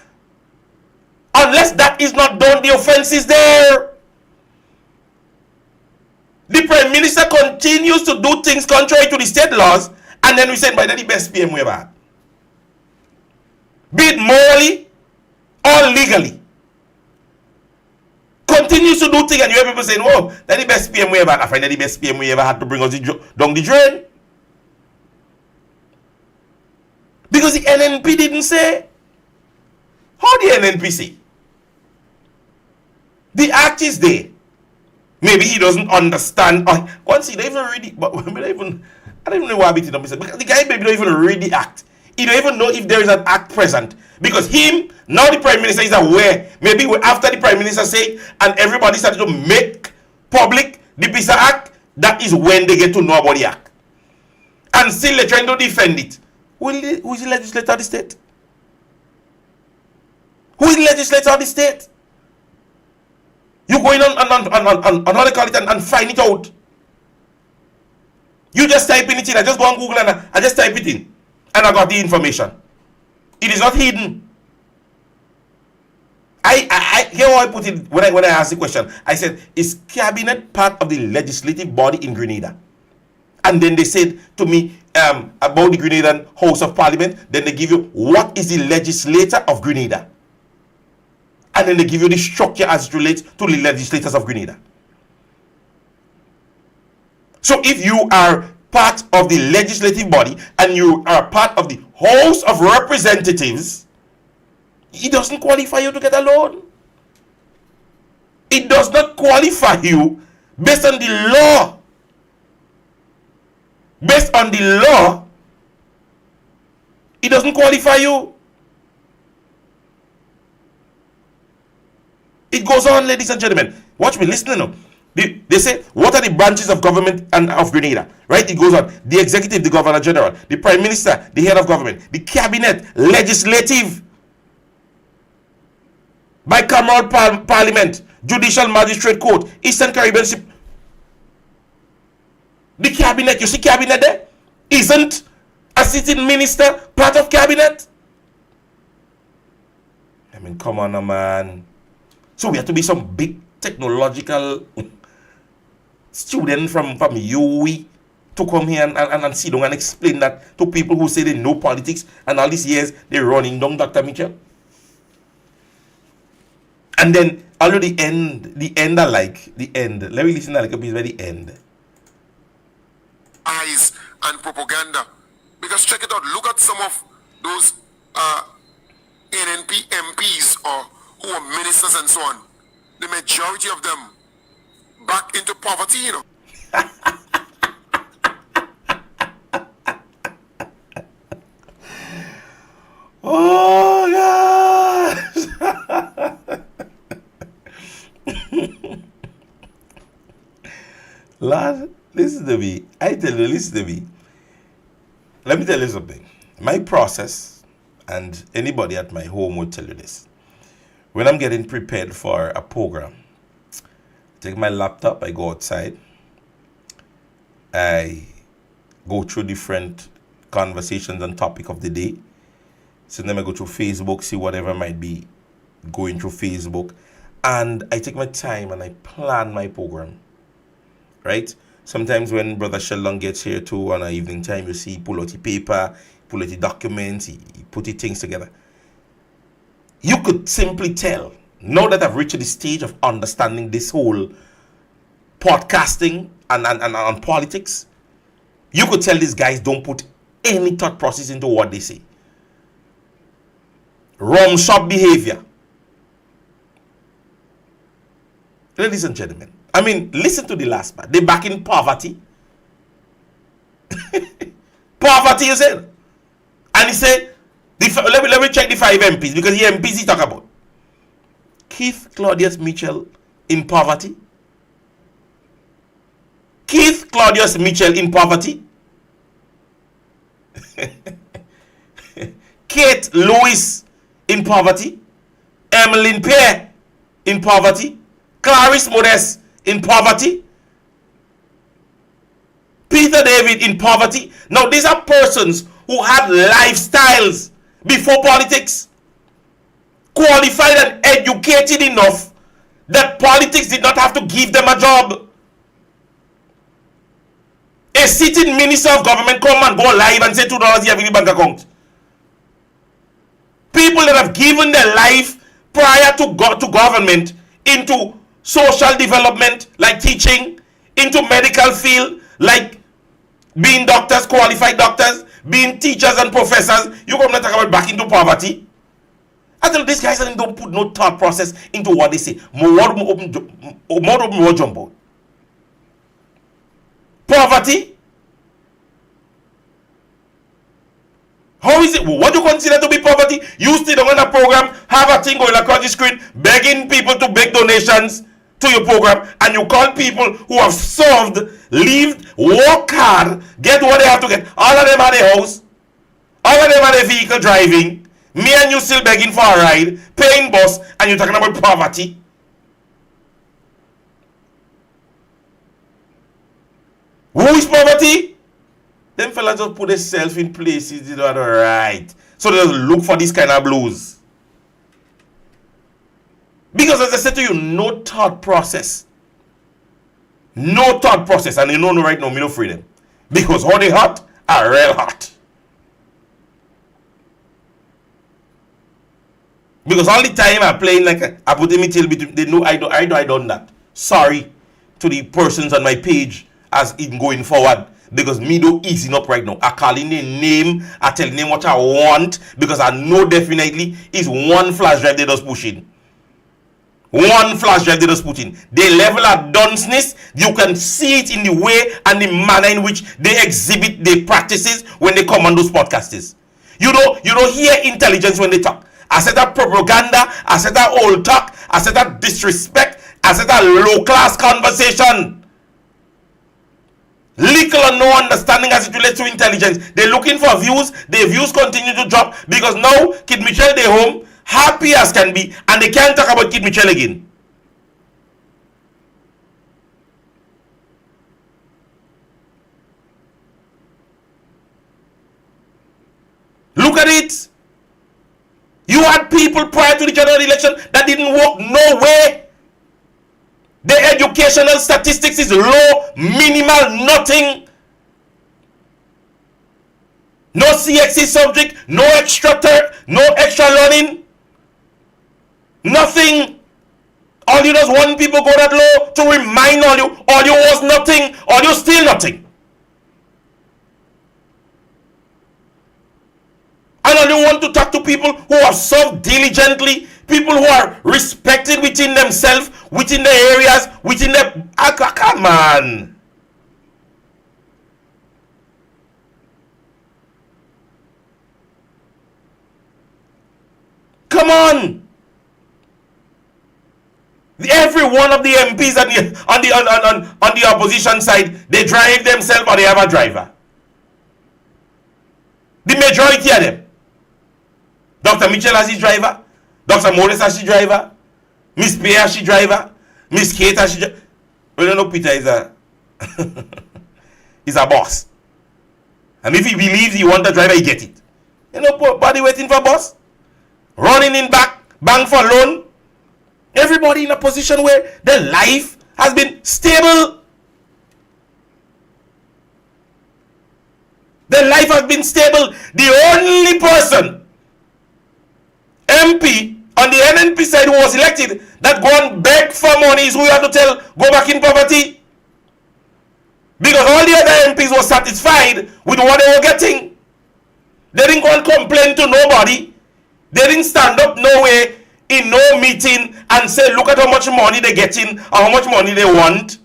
Unless that is not done, the offense is there. The Prime Minister continues to do things contrary to the state laws, and then we say, by the best PM we ever had. Be it morally or legally. Continues to do things, and you hear people saying, oh, that's the best PM we ever had. I find that the best PM we ever had to bring us down the drain. Because the NNP didn't say. How the NNP say? The act is there. Maybe he doesn't understand. Once he don't even read it, but I don't even know why because the guy maybe don't even read the act. He don't even know if there is an act present. Because him, now the Prime Minister is aware. Maybe after the Prime Minister say and everybody started to make public the PISA Act, that is when they get to know about the act. And still they're trying to defend it. Who is the legislator of the state? Who is the legislator of the state? You go in on how they call it and find it out. You just type in it in. I just go on Google and I just type it in. And I got the information. It is not hidden. I here how I put it when I asked the question. I said, is cabinet part of the legislative body in Grenada? And then they said to me about the Grenadian House of Parliament. Then they give you what is the legislator of Grenada. And then they give you the structure as it relates to the legislators of Grenada. So if you are part of the legislative body and you are part of the House of Representatives, it doesn't qualify you to get a loan. It does not qualify you based on the law. Based on the law, it doesn't qualify you. It goes on, ladies and gentlemen. Watch me, listen now. They say, what are the branches of government and of Grenada? Right? It goes on. The executive, the governor general, the prime minister, the head of government, the cabinet, legislative, bicameral parliament, judicial magistrate court, Eastern Caribbean. The cabinet, you see cabinet there? Isn't a sitting minister part of cabinet? I mean, come on, man. So we have to be some big technological student from UE to come here and sit down and explain that to people who say they know politics and all these years they're running down Dr. Mitchell. And then although the end I like, the end. Let me listen to like a piece by the end. Eyes and propaganda. Because check it out, look at some of those NNP MPs or who are ministers and so on. The majority of them back into poverty, you know. Oh gosh. Lord, listen to me. I tell you, listen to me. Let me tell you something. My process, and anybody at my home will tell you this. When I'm getting prepared for a program, I take my laptop, I go outside, I go through different conversations on topic of the day. So then I go through Facebook, see whatever might be going through Facebook, and I take my time and I plan my program. Right? Sometimes when Brother Sheldon gets here too on an evening time, you see he pull out the paper, pull out the documents, he put the things together. You could simply tell, now that I've reached the stage of understanding this whole podcasting and politics, you could tell these guys don't put any thought process into what they say. Rum shop behavior. Ladies and gentlemen, I mean, listen to the last part. They're back in poverty. Poverty, you said. And he said, let me check the 5 MPs, because the MPs he talk about. Keith Claudius Mitchell in poverty. Keith Claudius Mitchell in poverty. Kate Lewis in poverty. Emmeline Pear in poverty. Clarice Modest in poverty. Peter David in poverty. Now, these are persons who had lifestyles before politics, qualified and educated enough that politics did not have to give them a job. A sitting minister of government come and go live and say $2 you have in the bank account. People that have given their life prior to government into social development, like teaching, into medical field, like being doctors, qualified doctors, being teachers and professors. You come to talk about back into poverty. I tell these guys don't put no thought process into what they say. More open jumbo. Poverty. How is it? What do you consider to be poverty? You still on a program, have a thing going across the screen, begging people to make donations to your program, and you call people who have served, lived, worked hard, get what they have to get. All of them are the house, all of them are the vehicle driving. Me and you still begging for a ride, paying bus, and you're talking about poverty. Who is poverty? Them fellas just put themselves in places that are right. So they just look for this kind of blues. Because as I said to you, no thought process. No thought process. And you know right now, me no freedom. Because how they hot are real hot. Because all the time I'm playing like I put them in between, they know I done that. Sorry to the persons on my page as it going forward. Because me do easing up right now. I calling the name, I telling them what I want, because I know definitely is one flash drive they just push in. One flash drive they just put in. They level of dunceness. You can see it in the way and the manner in which they exhibit their practices when they come on those podcasters. You don't hear intelligence when they talk. I said that propaganda, I said that old talk, I said that disrespect, I said that low class conversation. Little or no understanding as it relates to intelligence. They're looking for views. Their views continue to drop because now Kid Mitchell they home, happy as can be, and they can't talk about Kid Mitchell again. Look at it. You had people prior to the general election that didn't work no way. The educational statistics is low, minimal, nothing. No CXC subject, no extra learning. Nothing. All you just want people go that low to remind all you was nothing, all you still nothing. And all you want to talk to people who have served diligently, people who are respected within themselves, within the areas, within the... come on. Come on. Every one of the MPs on the opposition side, they drive themselves or they have a driver. The majority of them. Dr. Mitchell has his driver. Dr. Morris has his driver. Miss Pay has his driver. Miss Kate has his driver. We don't know Peter is a he's a boss. And if he believes he wants a driver, he get it. You know, body waiting for boss. Running in back, bank for loan. Everybody in a position where their life has been stable. Their life has been stable. The only person MP on the NNP side who was elected that go and beg for money is who you have to tell go back in poverty. Because all the other MPs were satisfied with what they were getting. They didn't go and complain to nobody. They didn't stand up nowhere in no meeting and say look at how much money they're getting or how much money they want,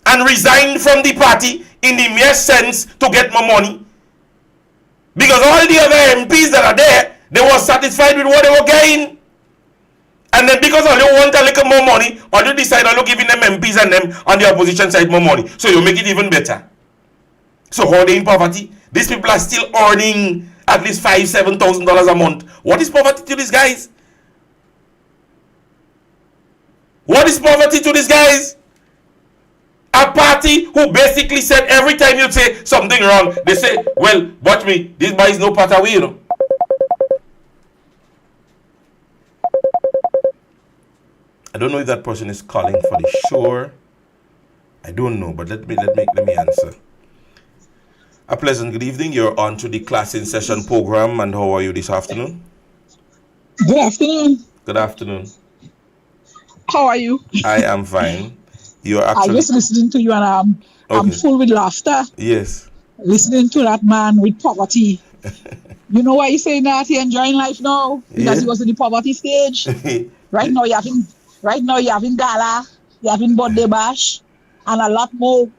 and resign from the party in the mere sense to get more money. Because all the other MPs that are there, they were satisfied with what they were getting. And then because all you want a little more money, or you decide all you giving them MPs and them on the opposition side more money. So you make it even better. So how they in poverty? These people are still earning at least $5,000-7,000 a month. What is poverty to these guys? What is poverty to these guys? A party who basically said every time you say something wrong, they say, well, watch me, this boy is no part of we, you know. I don't know if that person is calling for the show. I don't know, but let me answer. A pleasant good evening. You're on to the Class in Session program, and how are you this afternoon? Good afternoon. Good afternoon. How are you? I am fine. You're actually. I just listening to you and I'm full with laughter. Yes. Listening to that man with poverty. You know why he's saying that? He enjoying life now because he was in the poverty stage. Right now you're having gala, you're having birthday bash, and a lot more.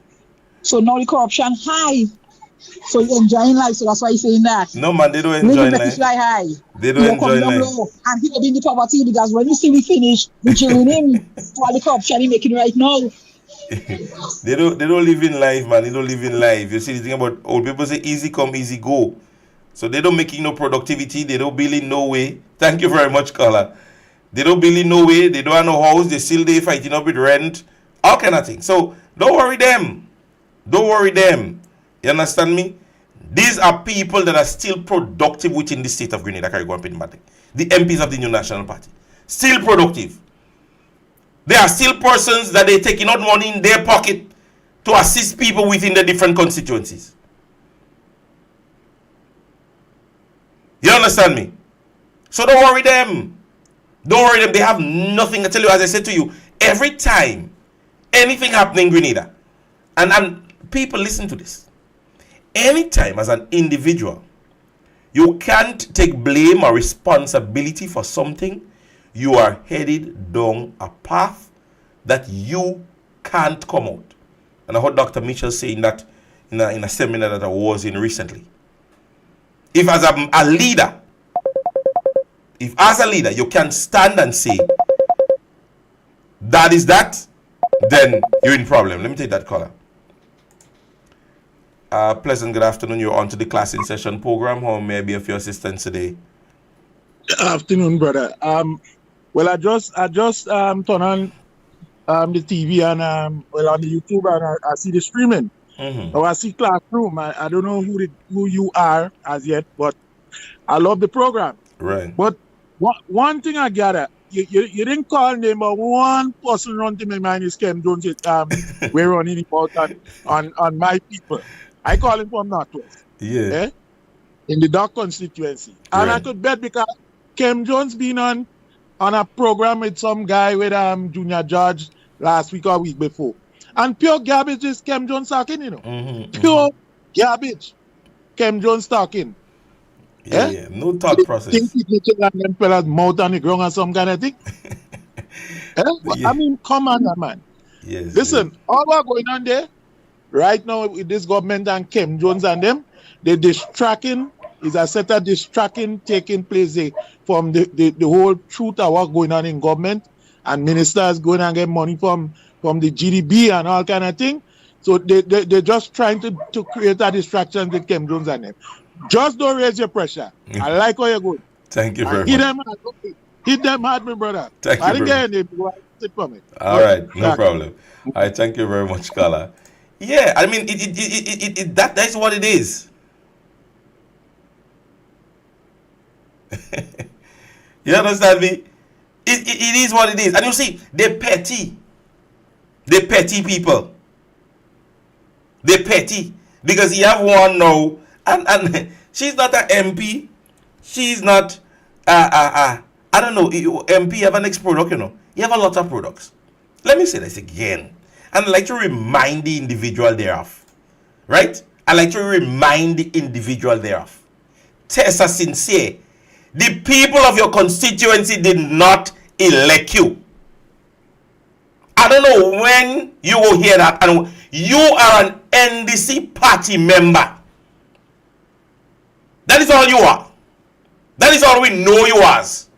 So now the corruption high. So you're enjoying life, so that's why he's saying that. No man, they don't enjoy life. Fly high. They don't enjoy life. Low, and he will be in the poverty because when you see we finish, we chilling him for the corruption he making right now. They don't live in life, man. They don't live in life. You see the thing about old people say easy come, easy go. So they don't make no productivity, they don't build in no way. Thank you very much, caller. They don't build in no way, they don't have no house, they still they fighting up with rent, all kind of things. So don't worry them. Don't worry them. You understand me? These are people that are still productive within the state of Grenada, Carriacou and Pennymatic. The MPs of the New National Party. Still productive. They are still persons that they're taking out money in their pocket to assist people within the different constituencies. You understand me? So don't worry them. Don't worry them. They have nothing. I tell you, as I said to you, every time anything happening in Grenada, and people listen to this. Anytime as an individual, you can't take blame or responsibility for something, you are headed down a path that you can't come out. And I heard Dr. Mitchell saying that in a seminar that I was in recently. If as a leader, you can stand and say, that is that, then you're in problem. Let me take that caller. Pleasant good afternoon. You're on to the Class in Session program. How may I be of your assistance today? Good afternoon, brother. Well, I just turn on the TV and on the YouTube and I see the streaming. Mm-hmm. Now I see ClassRoom. I don't know who you are as yet, but I love the program. Right. But one thing I gather, you didn't call name, but one person run to my mind is Kem Jones. We're running about on my people. I call him from Northwest. Yeah. In the Dock constituency. And right. I could bet because Kem Jones been on a program with some guy with Junior George last week or week before. And pure garbage is Kem Jones talking, you know. Mm-hmm, pure garbage. Kem Jones talking. Yeah. No thought process. Think them fellas mouth on the ground or some kind of thing. Yeah. I mean, come on, man. Yes. Listen, all what going on there right now with this government and Kem Jones and them, the distracting is a set of distracting taking place there from the whole truth of what's going on in government, and ministers going and get money from the GDP and all kind of thing. So they're just trying to create a distraction with Kem Jones and them. Just don't raise your pressure. I like how you're going. Thank you very much. Hit them hard, okay. Hit them hard, my brother. Thank you very much. Sit for me. All right, no problem. All right, thank you very much, Kala. Yeah, I mean, that's what it is. You understand me? It is what it is. And you see, they're petty. They're petty people. They're petty. Because you have one now, and she's not an MP. She's not, I don't know, MP have an next product, you know. You have a lot of products. Let me say this again. And I'd like to remind the individual thereof. Right? I'd like to remind the individual thereof. Tessa Sincere, the people of your constituency did not elect you. I don't know when you will hear that. And you are an NDC party member. That is all you are. That is all we know you as.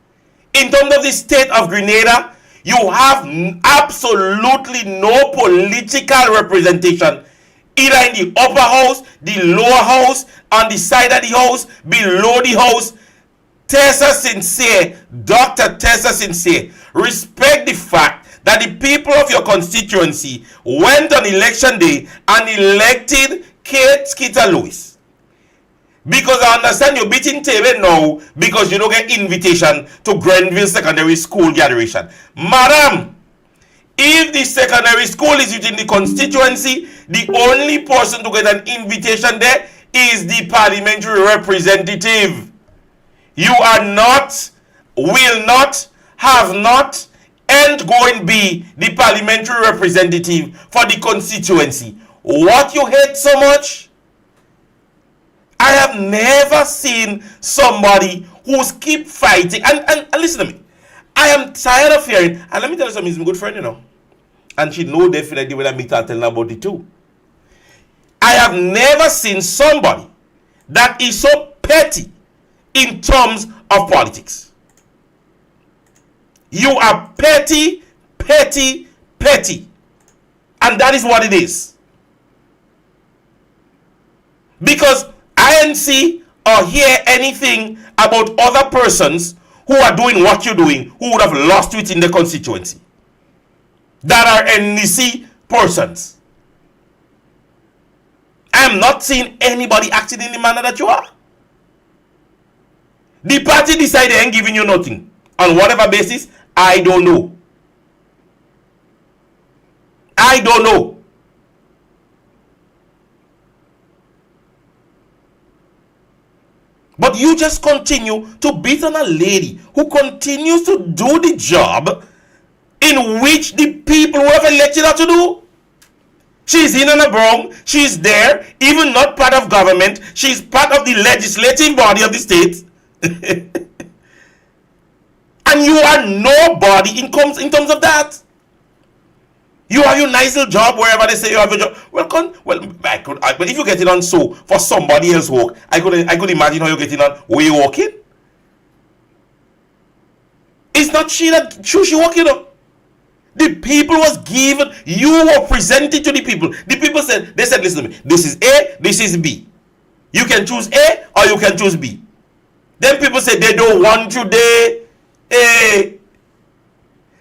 In terms of the state of Grenada, you have absolutely no political representation, either in the upper house, the lower house, on the side of the house, below the house. Tessa Sincere, Dr. Tessa Sincere, respect the fact that the people of your constituency went on election day and elected Kate Skeeter Lewis. Because I understand you're beating table now because you don't get invitation to Grenville Secondary School graduation. Madam, if the secondary school is within the constituency, the only person to get an invitation there is the parliamentary representative. You are not, will not, have not, and going to be the parliamentary representative for the constituency. What you hate so much? I have never seen somebody who's keep fighting. And listen to me. I am tired of hearing, and let me tell you something, he's my good friend, you know. And she know definitely when I meet her, tell her about it too. I have never seen somebody that is so petty in terms of politics. You are petty, petty, petty. And that is what it is. Because I didn't see or hear anything about other persons who are doing what you're doing, who would have lost within the constituency, that are NDC persons. I am not seeing anybody acting in the manner that you are. The party decided they ain't giving you nothing. On whatever basis, I don't know. I don't know. But you just continue to beat on a lady who continues to do the job in which the people who have elected her to do. She's in and around. She's there, even not part of government. She's part of the legislative body of the state. And you are nobody in terms of that. You have your nice little job wherever they say you have a job. Well, but if you get it on so for somebody else work, I could imagine how you get it on where you working. It's not she working on. The people was given, you were presented to the people. The people said, listen to me, this is A, this is B. You can choose A or you can choose B. Then people say they don't want you there. A.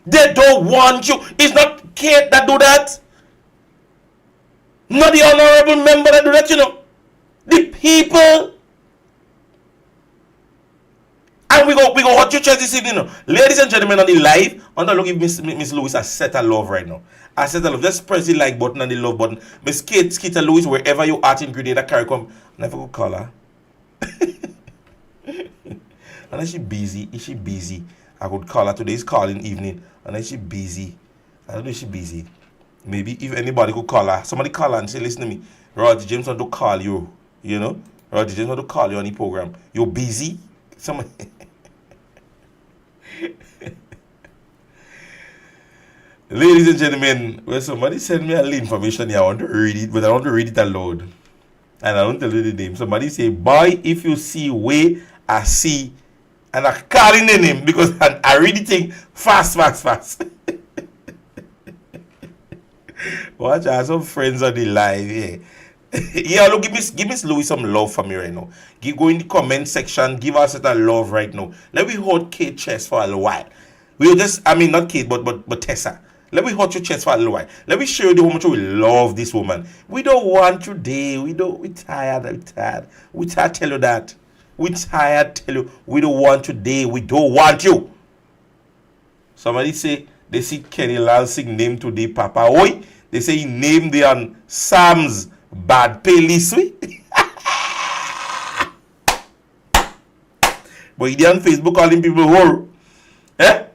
They don't want you. It's not Kate that do that. Not the honorable member that do that, you know. The people. And we go watch your chest this evening, you know. Ladies and gentlemen, on the live, I'm going to give Miss Lewis a set of love right now. I set of love. Just press the like button and the love button. Miss Kate Skeeter Lewis, wherever you are in Grenada, CARICOM, never go call her. And if she busy, I could call her. Today's calling evening. And if she busy, I don't know if she busy. Maybe if anybody could call her, somebody call her and say, listen to me, Roger James want to call you. You know? Roger James want to call you on the program. You're busy? Somebody. Ladies and gentlemen, well, somebody sent me a little information here. I want to read it, but I want to read it aloud. And I don't tell you the name. Somebody say, boy, if you see way, I see. And I'm calling the name because I read the thing fast. Watch, I have some friends on the live here. Yeah, look, give Miss Louis some love for me right now. Go in the comment section, give us that love right now. Let me hold Kate chest for a little while. We'll just, I mean, not Kate, but Tessa. Let me hold your chest for a little while. Let me show you how much we love this woman. We don't want you today. We tired. We tired, tell you that. We tired, tell you. We don't want you today. We don't want you. Somebody say, they see Kenny Lansing name today, Papa. Oi, they say he named the on Sam's bad pay list. But he did on Facebook calling people whore. Eh?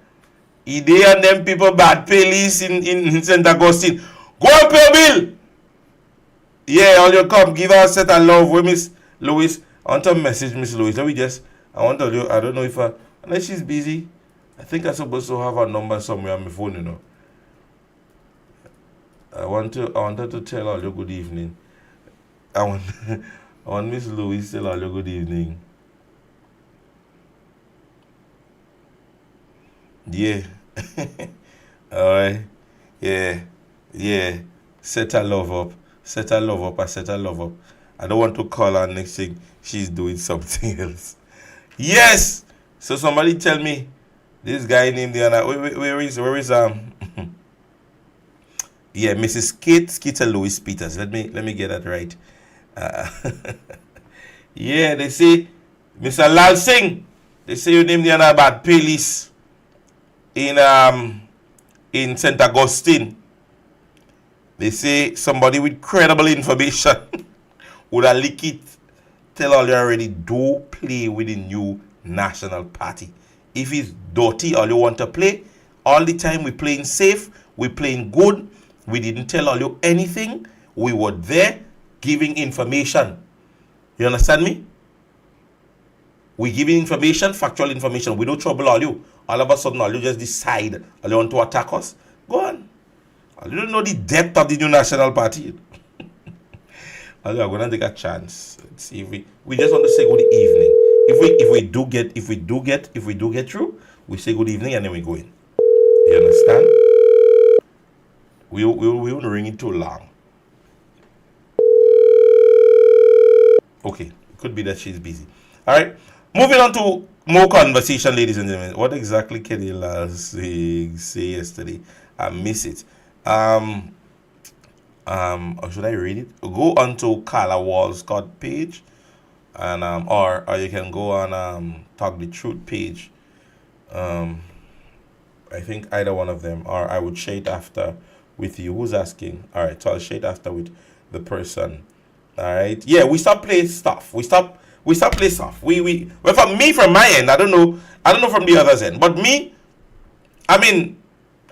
He did on them people bad pay list in St. Augustine. Go and pay a bill. Yeah, all you come, give us a set of love with Miss Louis. I want to message Miss Louis. I want to do, I don't know if unless she's busy. I think I'm supposed to have her number somewhere on my phone, you know. I wanted to tell all you good evening. I want Miss Louis to tell all you good evening. Yeah. Alright. Yeah. Set her love up. I don't want to call her next thing. She's doing something else. Yes. So somebody tell me this guy named the other. Where is Yeah, Mrs. Kate Skeeter Louis Peters. Let me get that right. Uh, yeah, they say Mr. Lal Singh. They say you named the other bad police in St. Augustine. They say somebody with credible information would have leak it. Tell all you already, don't play with the new national party. If it's dirty, all you want to play, all the time we playing safe, we playing good. We didn't tell all you anything. We were there giving information. You understand me? We giving information, factual information. We don't trouble all you. All of a sudden, all you just decide all you want to attack us. Go on. All you don't know the depth of the new national party. All you are gonna take a chance. Let's see if we just want to say good evening. If we do get through, we say good evening and then we go in. You understand? We won't ring it too long. Okay, it could be that she's busy. All right, moving on to more conversation, ladies and gentlemen. What exactly Kedila say yesterday? I miss it. Or should I read it? Go on to Carla Walscott page, and or you can go on Talk the Truth page. I think either one of them, or I would share it after with you. Who's asking? All right, so I'll share it after with the person. All right, yeah, we stop playing stuff. We stop playing stuff. Well, for me, from my end, I don't know from the other's end, but me, I mean,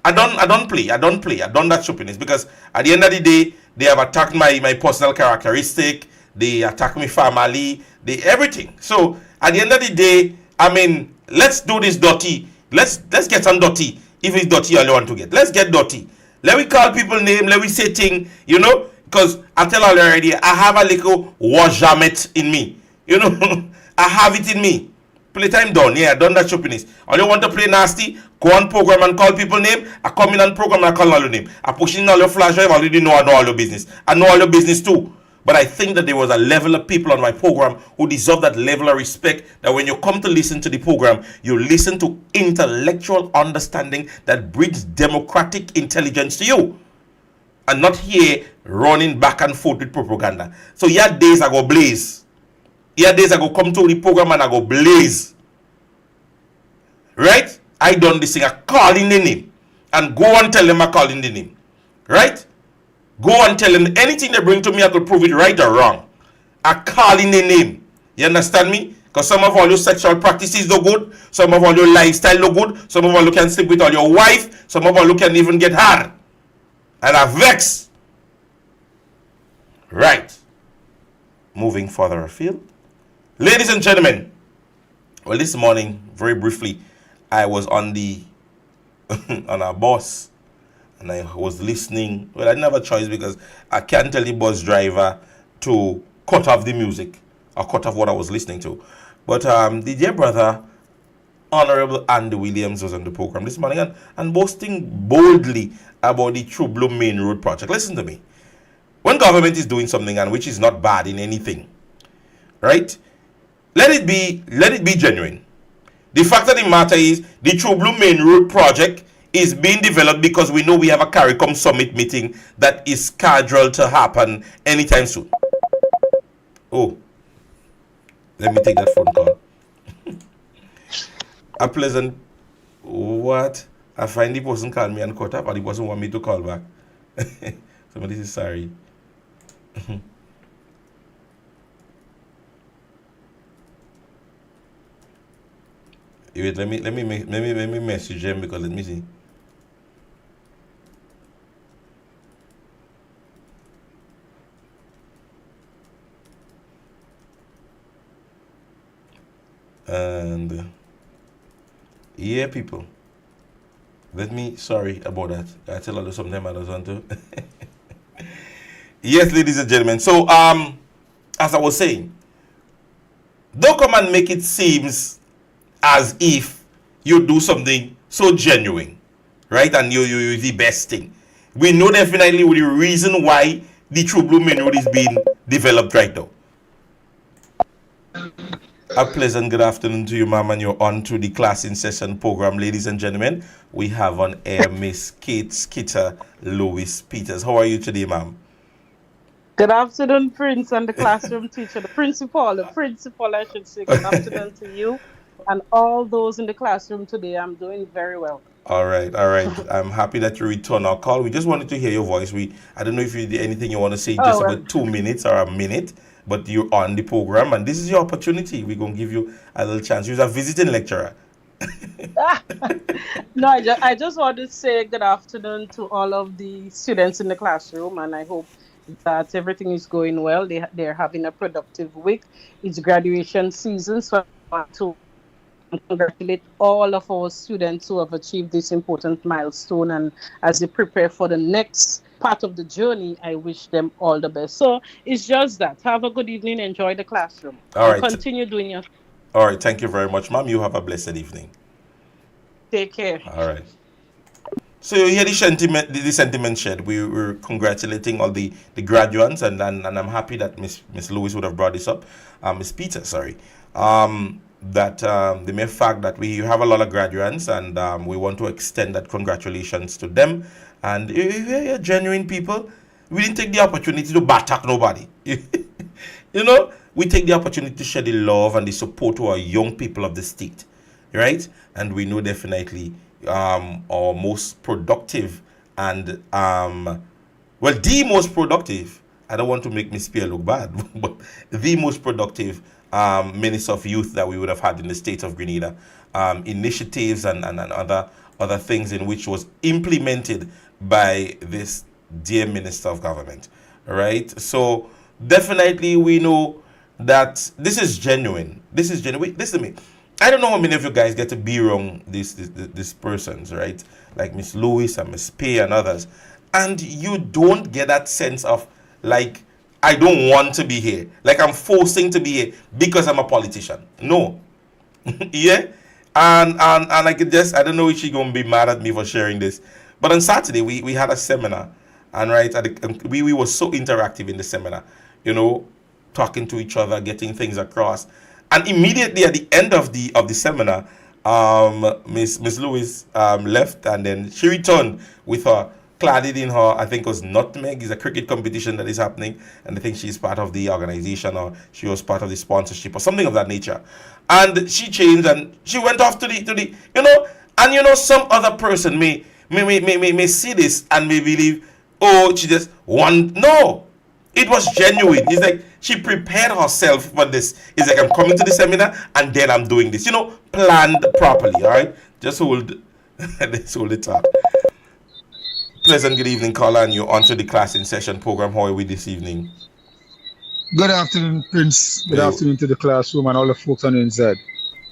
I don't play. I done that stupidness because at the end of the day, they have attacked my personal characteristic. They attack me family. They everything. So at the end of the day, I mean, let's do this dirty. Let's get some dirty. If it's dirty, all you want to get. Let's get dirty. Let me call people name. Let me say thing. You know, because I tell all already, I have a little wajamet in me. You know, I have it in me. Playtime done. Yeah, done that stupidness. All you want to play nasty, go on program and call people name. I come in on program and I call all your name. I push in all your flash drive. I already know all your business. I know all your business too. But I think that there was a level of people on my program who deserve that level of respect, that when you come to listen to the program, you listen to intellectual understanding that brings democratic intelligence to you. And not here running back and forth with propaganda. So yeah, days I go blaze. Yeah, days I go come to the program and I go blaze. Right? I done this thing. I call in the name. And go and tell them I call in the name. Right? Go and tell them anything they bring to me, I could prove it right or wrong. I call in the name. You understand me? Because some of all your sexual practices look good. Some of all your lifestyle look good. Some of all you can sleep with all your wife. Some of all you can even get hard. And I vex. Right. Moving further afield. Ladies and gentlemen. Well, this morning, very briefly, I was on on our bus. And I was listening. Well, I didn't have a choice because I can't tell the bus driver to cut off the music or cut off what I was listening to. But the dear brother, Honorable Andy Williams, was on the program this morning and boasting boldly about the True Blue Main Road project. Listen to me. When government is doing something and which is not bad in anything, right? Let it be genuine. The fact of the matter is the True Blue Main Road project is being developed because we know we have a CARICOM summit meeting that is scheduled to happen anytime soon. Oh, let me take that phone call. A pleasant what? I find the person called me and cut up, and the person want me to call back. Somebody is sorry. Wait, let me message him because let me see. And yeah, people, sorry about that. I tell you sometimes I don't want to. Yes, ladies and gentlemen. So as I was saying, don't come and make it seems as if you do something so genuine, right? And you the best thing. We know definitely the reason why the True Blue Main Road is being developed right now. A pleasant good afternoon to you, ma'am, and you're on to the Class in Session program. Ladies and gentlemen, we have on air Miss Kate Skitter Lewis Peters. How are you today, ma'am? Good afternoon, Prince, and the classroom teacher, the principal, I should say. Good afternoon to you and all those in the classroom today. I'm doing very well. All right, all right. I'm happy that you returned our call. We just wanted to hear your voice. I don't know if you did anything you want to say, just Oh, well. about 2 minutes or a minute, but you're on the program, and this is your opportunity. We're going to give you a little chance. You're a visiting lecturer. No, I just want to say good afternoon to all of the students in the classroom, and I hope that everything is going well. They're having a productive week. It's graduation season, so I want to congratulate all of our students who have achieved this important milestone. And as they prepare for the next part of the journey, I wish them all the best. So it's just that. Have a good evening. Enjoy the classroom. All right. Continue doing your. All right. Thank you very much, ma'am. You have a blessed evening. Take care. All right. So you hear the sentiment shared. We were congratulating all the graduates, and I'm happy that Miss Lewis would have brought this up. Miss Peter, sorry. That the mere fact that we have a lot of graduates, and we want to extend that congratulations to them. And you're genuine people. We didn't take the opportunity to attack nobody. You know, we take the opportunity to share the love and the support to our young people of the state, right? And we know definitely our most productive and the most productive. I don't want to make Miss Pierre look bad, but the most productive Minister of Youth that we would have had in the state of Grenada, initiatives and other things in which was implemented by this dear Minister of Government, right? So definitely we know that this is genuine. This is genuine. Listen to me. I don't know how many of you guys get to be around these persons, right? Like Miss Lewis and Miss Pay and others. And you don't get that sense of, like, I don't want to be here. Like, I'm forcing to be here because I'm a politician. No. Yeah? And I could just, I don't know if she's going to be mad at me for sharing this. But on Saturday, we had a seminar. And we were so interactive in the seminar. You know, talking to each other, getting things across. And immediately at the end of the seminar, Miss Lewis left, and then she returned with her cladded in her, I think it was nutmeg. It's a cricket competition that is happening, and I think she's part of the organization, or she was part of the sponsorship or something of that nature. And she changed and she went off to the you know, and you know, some other person may see this and may believe, oh, she just won. No. It was genuine. It's like she prepared herself for this. It's like, I'm coming to the seminar and then I'm doing this. You know, planned properly, all right? Just hold the thought. Pleasant good evening, caller, and you're onto the Class in Session program. How are we this evening? Good afternoon, Prince. Good afternoon to the classroom and all the folks on the inside.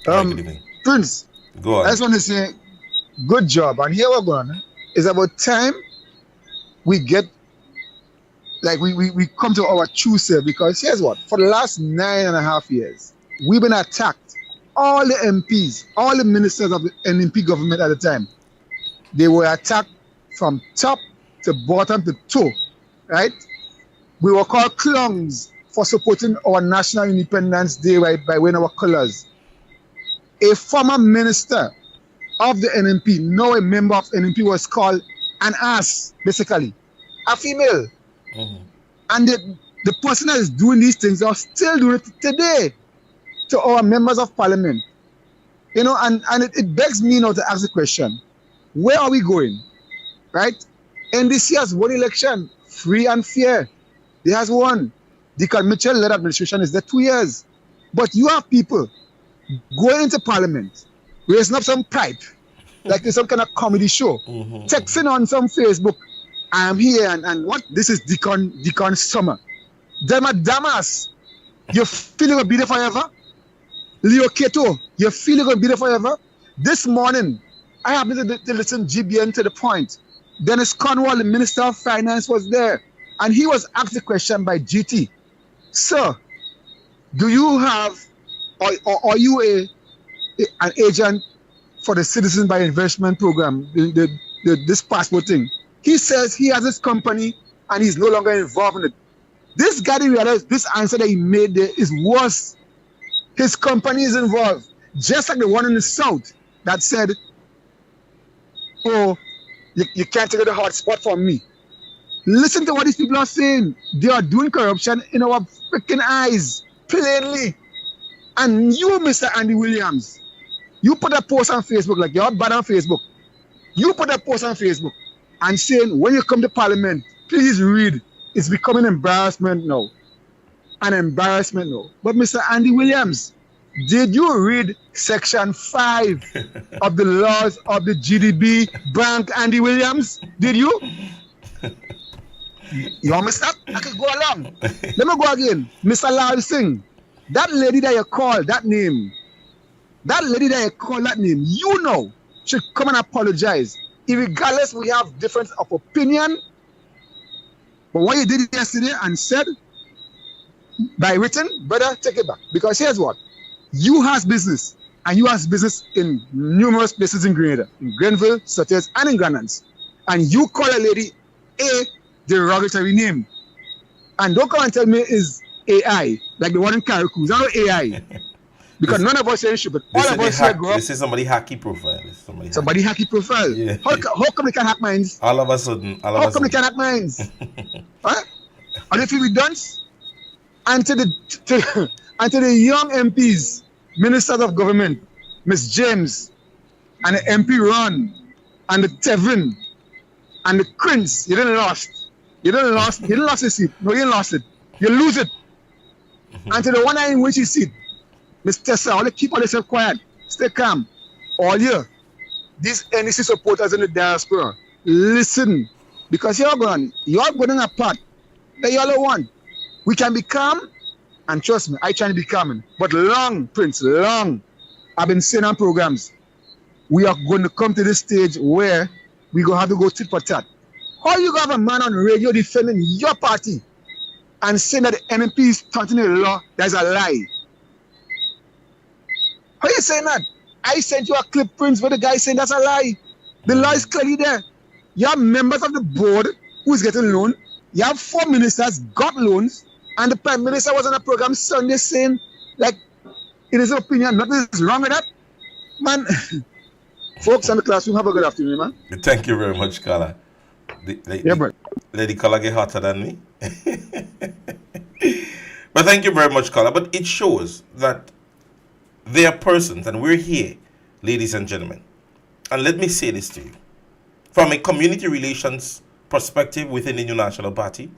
Good evening. Prince, go on. I just want to say, good job. And here we're going. It's about time we get, like, we come to our true self, because here's what, for the last 9.5 years, we've been attacked. All the MPs, all the ministers of the NMP government at the time, they were attacked from top to bottom to toe, right? We were called clowns for supporting our National Independence Day, right, by wearing our colors. A former minister of the NMP, now a member of NMP, was called an ass, basically, a female. Mm-hmm. And the person that is doing these things are still doing it today to our members of parliament. You know, and it begs me now to ask the question, where are we going? Right? NDC has won election, free and fair. They has won. The Mitchell-led administration is there 2 years. But you have people going into parliament, raising up some pipe, like it's some kind of comedy show, texting on some Facebook, I am here, and what? This is Deacon Summer. Damas, you feel you're going to be there forever? Leo Keto, you feel you're going to be there forever? This morning, I happened to listen GBN to the point. Dennis Cornwall, the Minister of Finance, was there, and he was asked a question by GT. Sir, do you have, or are you an agent for the Citizen by Investment Program, this passport thing? He says he has his company and he's no longer involved in it. This guy didn't realize this answer that he made there is worse His company is involved. Just like the one in the south that said, oh, you can't take the hotspot from me. Listen to what these people are saying. They are doing corruption in our freaking eyes, plainly. And you, Mr. Andy Williams, you put a post on Facebook, like you're bad on Facebook. You put a post on Facebook and saying, when you come to Parliament, please read. It's becoming embarrassment now. An embarrassment now. But Mr. Andy Williams, did you read Section 5 of the laws of the GDB Bank, Andy Williams? Did you? You want me to stop? I can go along. Let me go again. Mr. Lal Singh, that lady that you call that name, you know, should come and apologize. Regardless, we have difference of opinion. But what you did yesterday and said, by written, brother, take it back. Because here's what. You has business, and you has business in numerous places in Grenada, in Grenville, Sutton, and in Grandlands. And you call a lady a derogatory name. And don't come and tell me it's AI, like the one in Caracus. I know AI. Because none of us are stupid. All of us here grow up. This is somebody hacky profile. Somebody hacky profile. Yeah. How come they can hack minds? All of a sudden. How come they can hack minds? Huh? And if we don't, and to the young MPs, ministers of government, Miss James, and the MP Ron, and the Tevin, and the Prince, you didn't lost. You didn't lost the seat. No, you didn't lost it. You lose it. And to the one in which you sit, Miss Tessa, all keep all yourself quiet. Stay calm. All year. These NEC supporters in the diaspora, listen. Because you're going apart. They all want. We can be calm, and trust me, I try to be calm. But long, Prince, long. I've been saying on programs, we are going to come to this stage where we're going to have to go tit for tat. How you got a man on radio defending your party and saying that the NMP is taunting the law? That's a lie. How you saying that? I sent you a clip, Prince, where the guy saying that's a lie. The law is clearly there. You have members of the board who's getting loan. You have 4 ministers got loans, and the Prime Minister was on a program Sunday saying, like, in his opinion, nothing is wrong with that. Man, folks on the classroom, have a good afternoon, man. Thank you very much, Carla. Lady Carla get hotter than me. But thank you very much, Carla. But it shows that there are persons, and we're here, ladies and gentlemen. And let me say this to you. From a community relations perspective within the New National Party,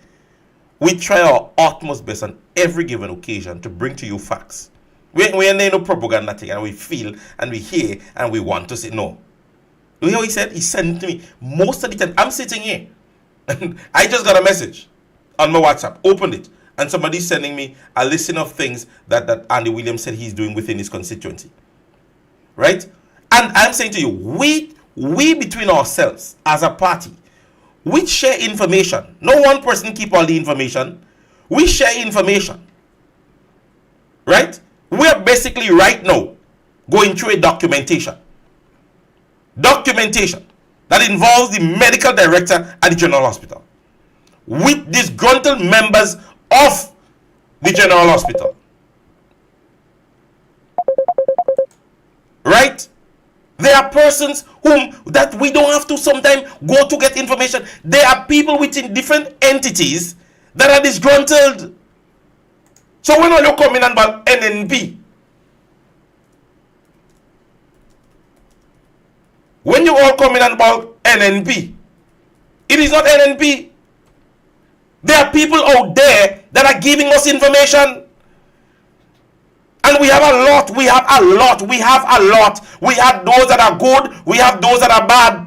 we try our utmost best on every given occasion to bring to you facts. We ain't no propaganda thing, and we feel and we hear and we want to say no. You hear what he said? He sent it to me. Most of the time, I'm sitting here and I just got a message on my WhatsApp. Opened it, and somebody's sending me a list of things that Andy Williams said he's doing within his constituency. Right? And I'm saying to you, we between ourselves as a party, we share information. No one person keep all the information. We share information. Right? We are basically right now going through a documentation that involves the medical director at the General Hospital with disgruntled members of the General Hospital. Right? There are persons that we don't have to sometimes go to get information. There are people within different entities that are disgruntled. So when you come in about NNP, when you all come in about NNP, it is not NNP. There are people out there that are giving us information. And we have a lot. We have those that are good. We have those that are bad.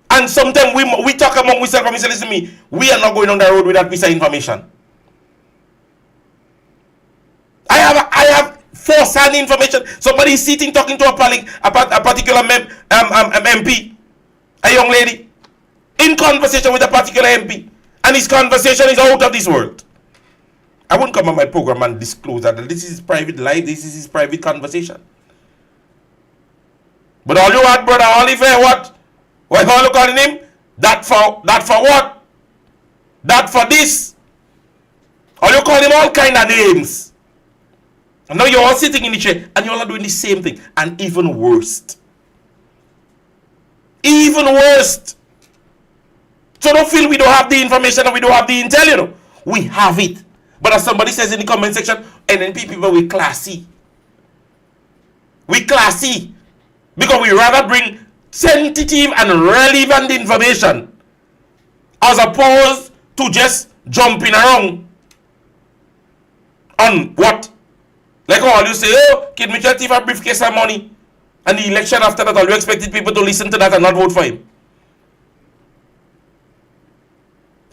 And sometimes we talk among ourselves and we say, listen to me, we are not going on the road with that piece of information. I have first-hand information. Somebody is sitting talking to a particular MP, a young lady, in conversation with a particular MP. And his conversation is out of this world. I won't come on my program and disclose that this is his private life, this is his private conversation. But all you had, brother Oliver, what? What are you calling him? That for what? That for this? Or you call him all kind of names? And now you're all sitting in the chair and you're all doing the same thing. And even worse. Even worse. So don't feel we don't have the information and we don't have the intel, you know. We have it. But as somebody says in the comment section, NNP people, we classy. We classy. Because we rather bring sensitive and relevant information as opposed to just jumping around on what? Like all you say, oh, Kid Mitchell thief a briefcase of money. And the election after that, all you expected people to listen to that and not vote for him.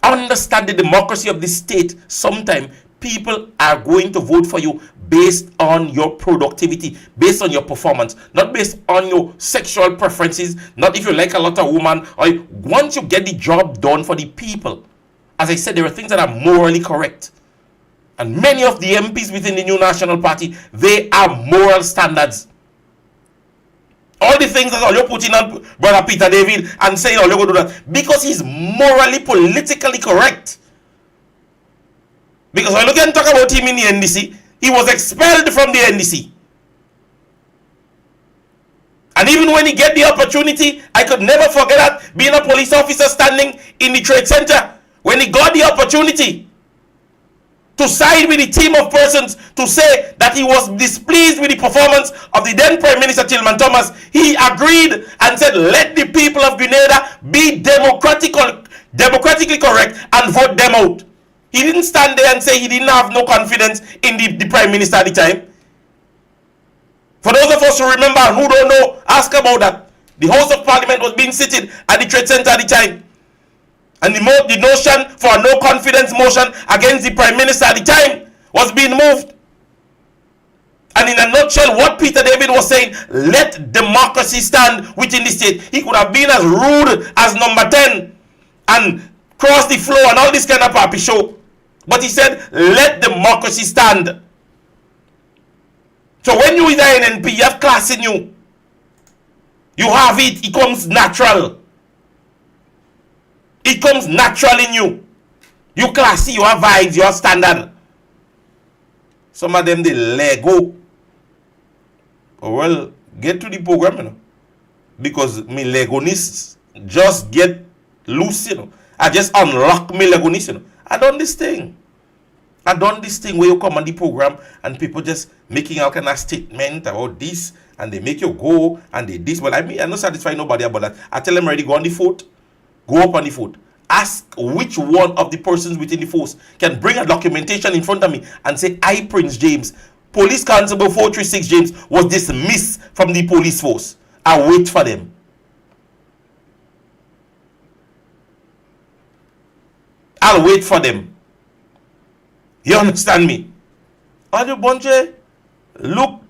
Understand the democracy of this state. Sometimes people are going to vote for you based on your productivity, based on your performance, not based on your sexual preferences, not if you like a lot of women, or once you get the job done for the people. As I said, there are things that are morally correct. And many of the MPs within the new National Party, they are moral standards. All the things that all you're putting on Brother Peter David and saying all you're going to do that because he's morally, politically correct. Because when you can talk about him in the NDC, he was expelled from the NDC. And even when he get the opportunity, I could never forget that being a police officer standing in the trade center, when he got the opportunity to side with the team of persons to say that he was displeased with the performance of the then Prime Minister Tillman Thomas, he agreed and said, let the people of Grenada be democratically correct and vote them out. He didn't stand there and say he didn't have no confidence in the Prime Minister at the time. For those of us who remember and who don't know, ask about that. The House of Parliament was being seated at the Trade Center at the time. And the notion for a no confidence motion against the Prime Minister at the time was being moved. And in a nutshell, what Peter David was saying, let democracy stand within the state. He could have been as rude as number 10 and cross the floor and all this kind of papi show. But he said, let democracy stand. So when you is an NNP, you have class in you. You have it. It comes natural. It comes natural in you. You classy, you have vibes, you have standard. Some of them, they Lego. Well, get to the program, you know. Because me Legonists just get loose, you know. I just unlock me Legonists, you know. I done this thing where you come on the program and people just making all kind of statement about this and they make you go and they this. Well, I mean, I'm not satisfying nobody about that. I tell them already, go on the foot. Go up on the foot. Ask which one of the persons within the force can bring a documentation in front of me and say, I, Prince James, Police Constable 436 James, was dismissed from the police force. I wait for them. I'll wait for them. You understand me? Audio Bonje, look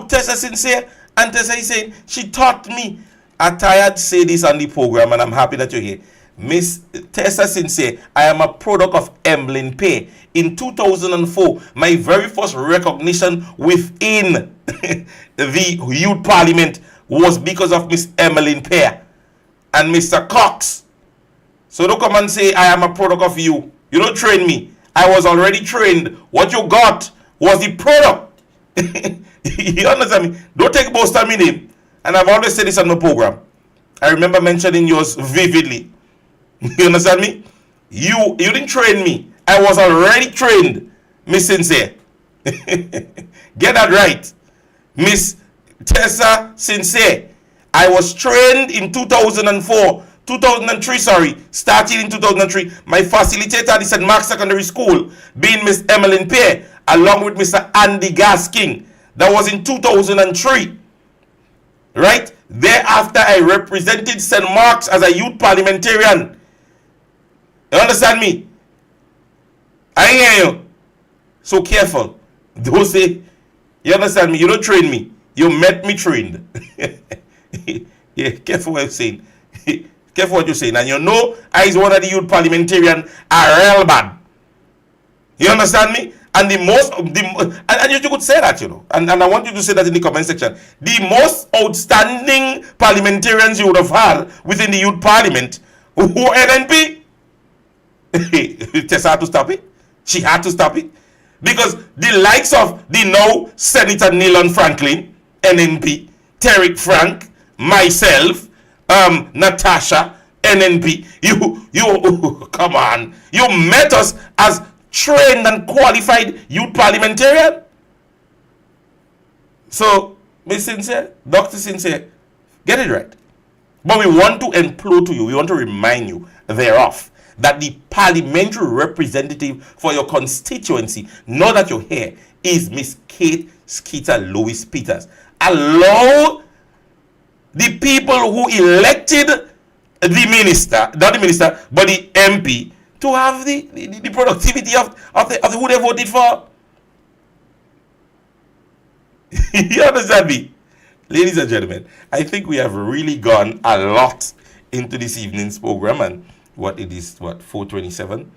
Tessa sincere, and Tessa is saying, she taught me. I tired to say this on the program and I'm happy that you're here. Miss Tessa Sincere, I am a product of Emlyn Pay. In 2004, my very first recognition within the Youth Parliament was because of Miss Emlyn Pay and Mr. Cox. So don't come and say I am a product of you. You don't train me. I was already trained. What you got was the product. You understand me? Don't take boast of my name. And I've always said this on the program. I remember mentioning yours vividly. You understand me? You didn't train me. I was already trained, Miss Sincere. Get that right. Miss Tessa Sincere. I was trained in 2003, starting in 2003. My facilitator at the St. Mark's Secondary School, being Miss Emmeline Pierre, along with Mr. Andy Gasking. That was in 2003. Right? Thereafter, I represented St. Mark's as a youth parliamentarian. You understand me? I hear you. So careful. Don't say, you understand me? You don't train me. You met me trained. Yeah, careful what you're saying. Careful what you're saying. And you know, I is one of the youth parliamentarian are real bad. You understand me? And and you could say that, you know. And I want you to say that in the comment section. The most outstanding parliamentarians you would have had within the youth parliament who NNP. Tessa had to stop it. She had to stop it. Because the likes of the now Senator Nilon Franklin, NNP, Terry Frank, myself, Natasha, NNP, you come on, you met us as trained and qualified youth parliamentarian. So, Miss Sincere, Dr. Sincere, get it right. But we want to implore to you, we want to remind you thereof that the parliamentary representative for your constituency, now that you're here, is Miss Kate Skeeter Lewis Peters. Allow the people who elected the minister, not the minister, but the MP, to have the productivity of who they voted for. You understand me? Ladies and gentlemen, I think we have really gone a lot into this evening's program, and what it is, 4:27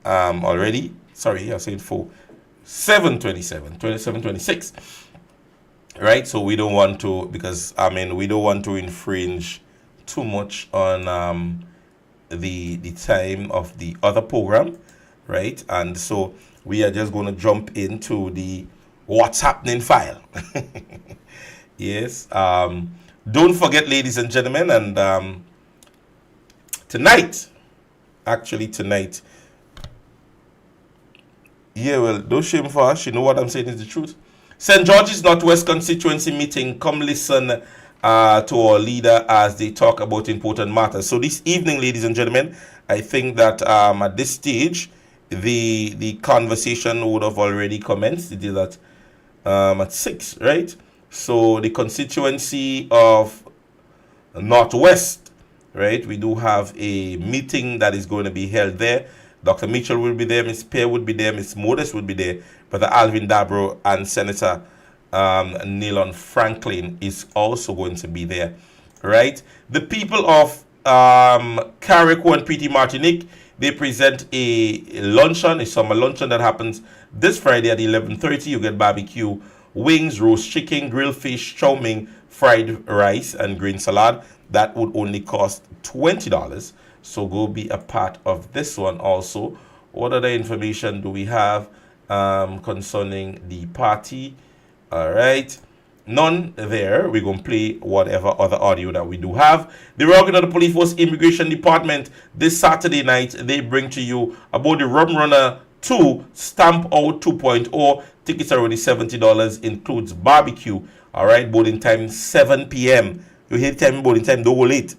already. Sorry, I said 7:26. Right? So we don't want to, because we don't want to infringe too much on the time of the other program, right? And so we are just going to jump into the what's happening file. Yes. Don't forget, ladies and gentlemen, and tonight, yeah, well, don't shame for us. You know what I'm saying is the truth. St. George's Northwest constituency meeting. Come listen to our leader as they talk about important matters. So this evening, ladies and gentlemen, I think that at this stage, the conversation would have already commenced. It is at 6, right? So the constituency of Northwest, right? We do have a meeting that is going to be held there. Dr. Mitchell will be there, Ms. Pear would be there, Ms. Modest would be there, Brother Alvin Dabro and Senator Nilon Franklin is also going to be there, right? The people of Carriacou and Petite Martinique, they present a luncheon, a summer luncheon that happens this Friday at 11:30. You get barbecue, wings, roast chicken, grilled fish, chow mein, fried rice, and green salad. That would only cost $20. So go be a part of this one also. What other information do we have concerning the party? All right. None there. We're going to play whatever other audio that we do have. The Rogan of the Police Force Immigration Department this Saturday night, they bring to you about the Rum Runner 2 Stamp Out 2.0. Tickets are only $70. Includes barbecue. All right. Boarding time 7 p.m. You hear time boarding time, don't go late.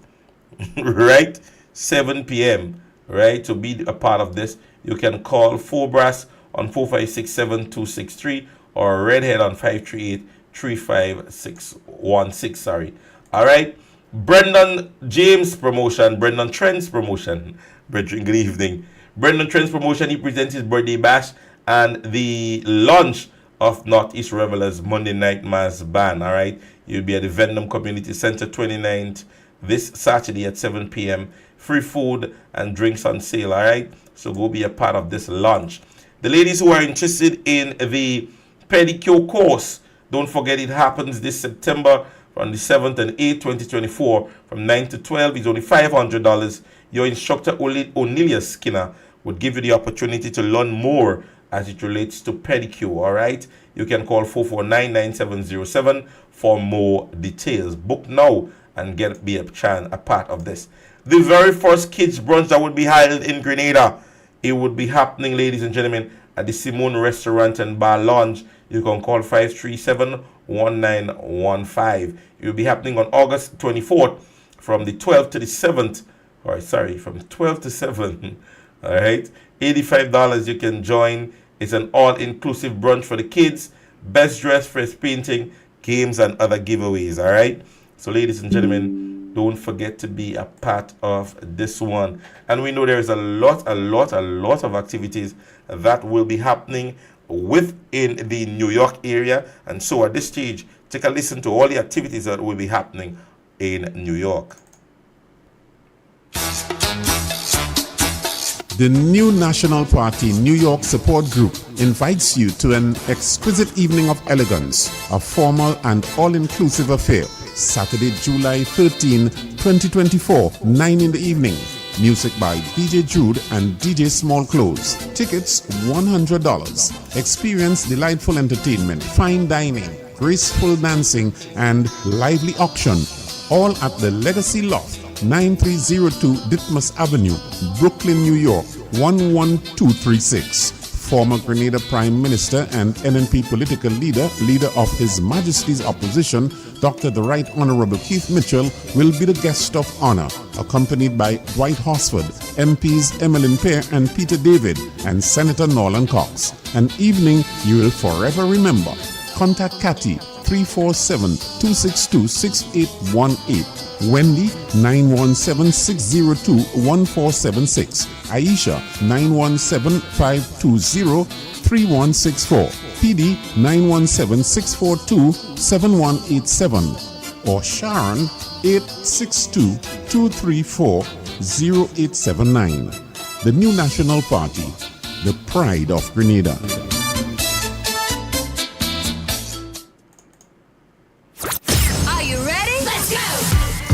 Right? 7 p.m. Right? To be a part of this, you can call 4BRASS on 4567263 or Redhead on 538-35616. Sorry. All right. Brendan James promotion. Brendan Trent's promotion. Good evening. Brendan Trent's promotion. He presents his birthday bash and the launch of Northeast Revelers Monday Night Mass Band. All right. You'll be at the Vendom Community Center 29th this Saturday at 7 p.m. Free food and drinks on sale. All right. So go be a part of this launch. The ladies who are interested in the pedicure course, don't forget it happens this September on the 7th and 8th, 2024 from 9 to 12. It's only $500. Your instructor, Onilia Skinner, would give you the opportunity to learn more as it relates to pedicure, all right? You can call 449-9707 for more details. Book now and be a part of this. The very first kids brunch that would be held in Grenada, it would be happening, ladies and gentlemen, at the Simone Restaurant and Bar Lounge. You can call 537-1915. It will be happening on August 24th from the 12th to the 7th. From 12 to 7. All right. $85 you can join. It's an all-inclusive brunch for the kids. Best dress, fresh painting, games, and other giveaways. All right. So, ladies and gentlemen, don't forget to be a part of this one. And we know there is a lot of activities that will be happening within the New York area. And so at this stage, take a listen to all the activities that will be happening in New York. The new National Party New York Support Group invites you to an exquisite evening of elegance, a formal and all-inclusive affair, Saturday, July 13, 2024, 9 in the evening. Music by DJ Jude and DJ Small Clothes. Tickets $100. Experience delightful entertainment, fine dining, graceful dancing, and lively auction. All at the Legacy Loft, 9302 Ditmas Avenue, Brooklyn, New York, 11236. Former Grenada Prime Minister and NNP political leader of His Majesty's Opposition, Dr. the Right Honorable Keith Mitchell, will be the guest of honor, accompanied by Dwight Horsford, MPs Emmeline Pear and Peter David, and Senator Norland Cox. An evening you will forever remember. Contact Cathy 347-262-6818. Wendy 917-602-1476. Aisha 917-520-3164. PD 917-642-7187. Or Sharon 862-234-0879. The New National Party, the pride of Grenada.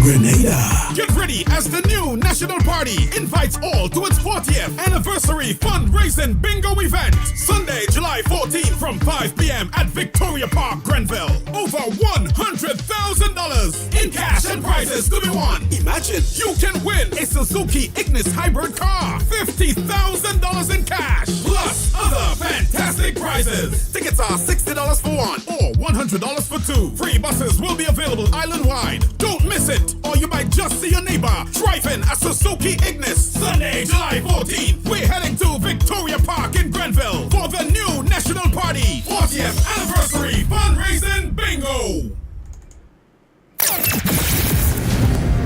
Grenada. Get ready as the New National Party invites all to its 40th anniversary fundraising bingo event. Sunday, July 14th from 5 p.m. at Victoria Park, Grenville. Over $100,000 in cash and prizes to be won. Imagine you can win a Suzuki Ignis hybrid car, $50,000 in cash, plus other fantastic prizes. Tickets are $60 for one or $100 for two. Free buses will be available island-wide. Don't miss it, or you might just see your neighbor driving a Suzuki Ignis. Sunday, July 14th, we're heading to Victoria Park in Grenville for the New National Party 40th Anniversary Fundraising Bingo.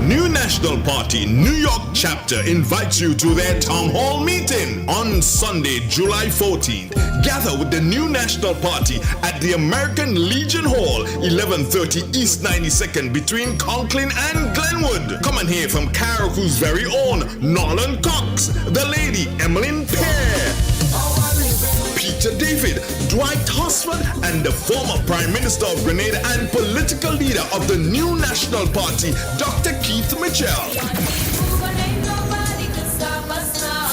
New National Party New York chapter invites you to their town hall meeting on Sunday, July 14th. Gather with the New National Party at the American Legion Hall, 1130 East 92nd between Conklin and Glenwood. Come and hear from Caracou's very own Norland Cox, the lady Emmeline Pear, Peter David, Dwight Horsford, and the former Prime Minister of Grenada and political leader of the New National Party, Dr. Keith Mitchell.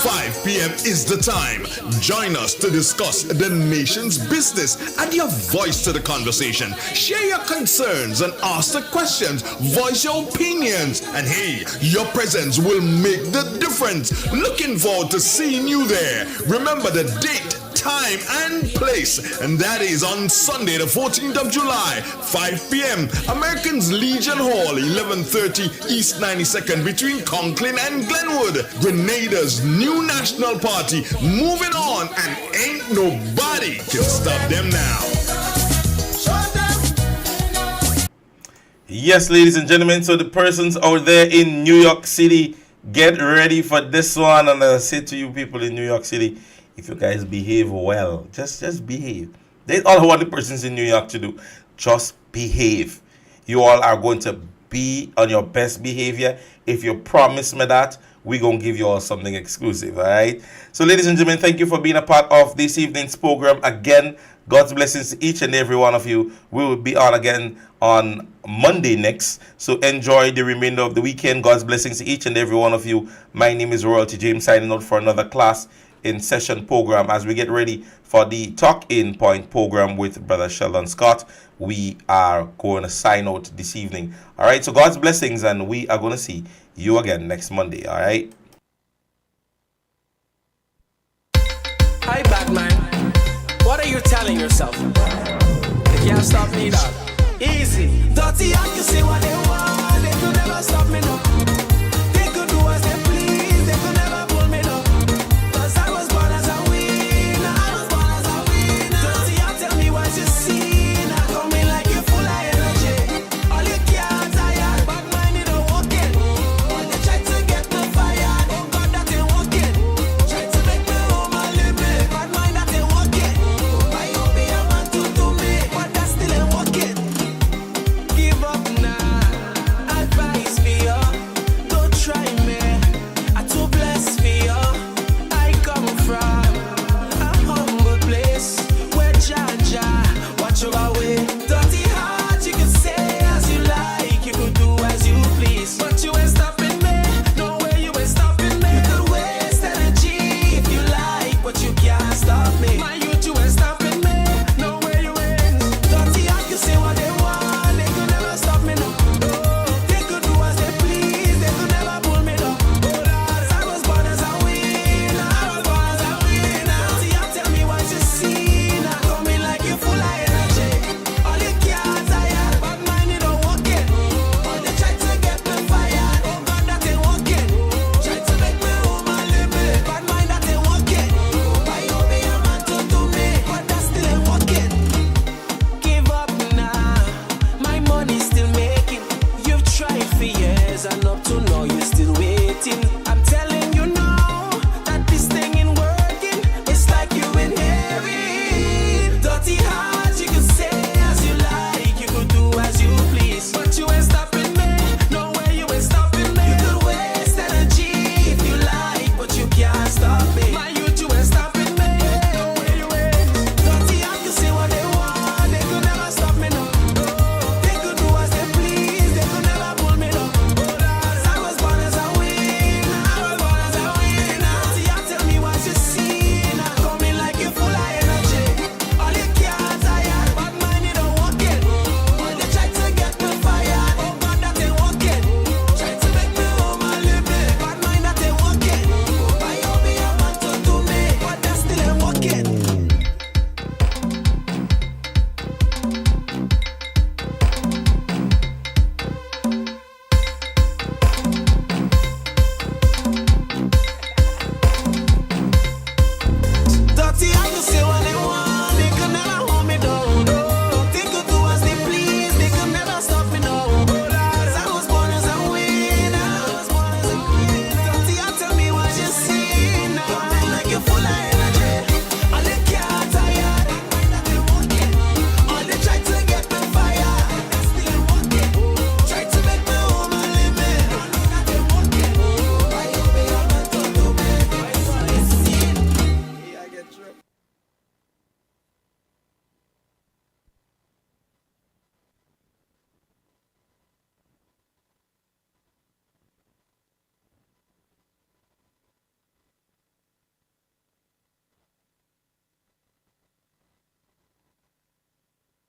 5 p.m. is the time. Join us to discuss the nation's business. Add your voice to the conversation. Share your concerns and ask the questions. Voice your opinions. And hey, your presence will make the difference. Looking forward to seeing you there. Remember the date, time, and place, and that is on Sunday the 14th of July, 5 p.m. Americans Legion Hall, 1130 East 92nd between Conklin and Glenwood. Grenada's New National Party moving on, and ain't nobody can stop them now. Yes, ladies and gentlemen, so the persons out there in New York City, get ready for this one. And I say to you people in New York City, if you guys behave well, just behave. That's all I want the persons in New York to do. Just behave. You all are going to be on your best behavior. If you promise me that, we're going to give you all something exclusive, all right? So, ladies and gentlemen, thank you for being a part of this evening's program. Again, God's blessings to each and every one of you. We will be on again on Monday next. So enjoy the remainder of the weekend. God's blessings to each and every one of you. My name is Royalty James, signing out for another class in session program as we get ready for the Talk In Point program with Brother Sheldon Scott. We are going to sign out this evening. All right, so God's blessings, and we are going to see you again next Monday. All right. Hi, Batman. What are you telling yourself? You can't stop me, dog. Easy. Dirty, I can say what they want.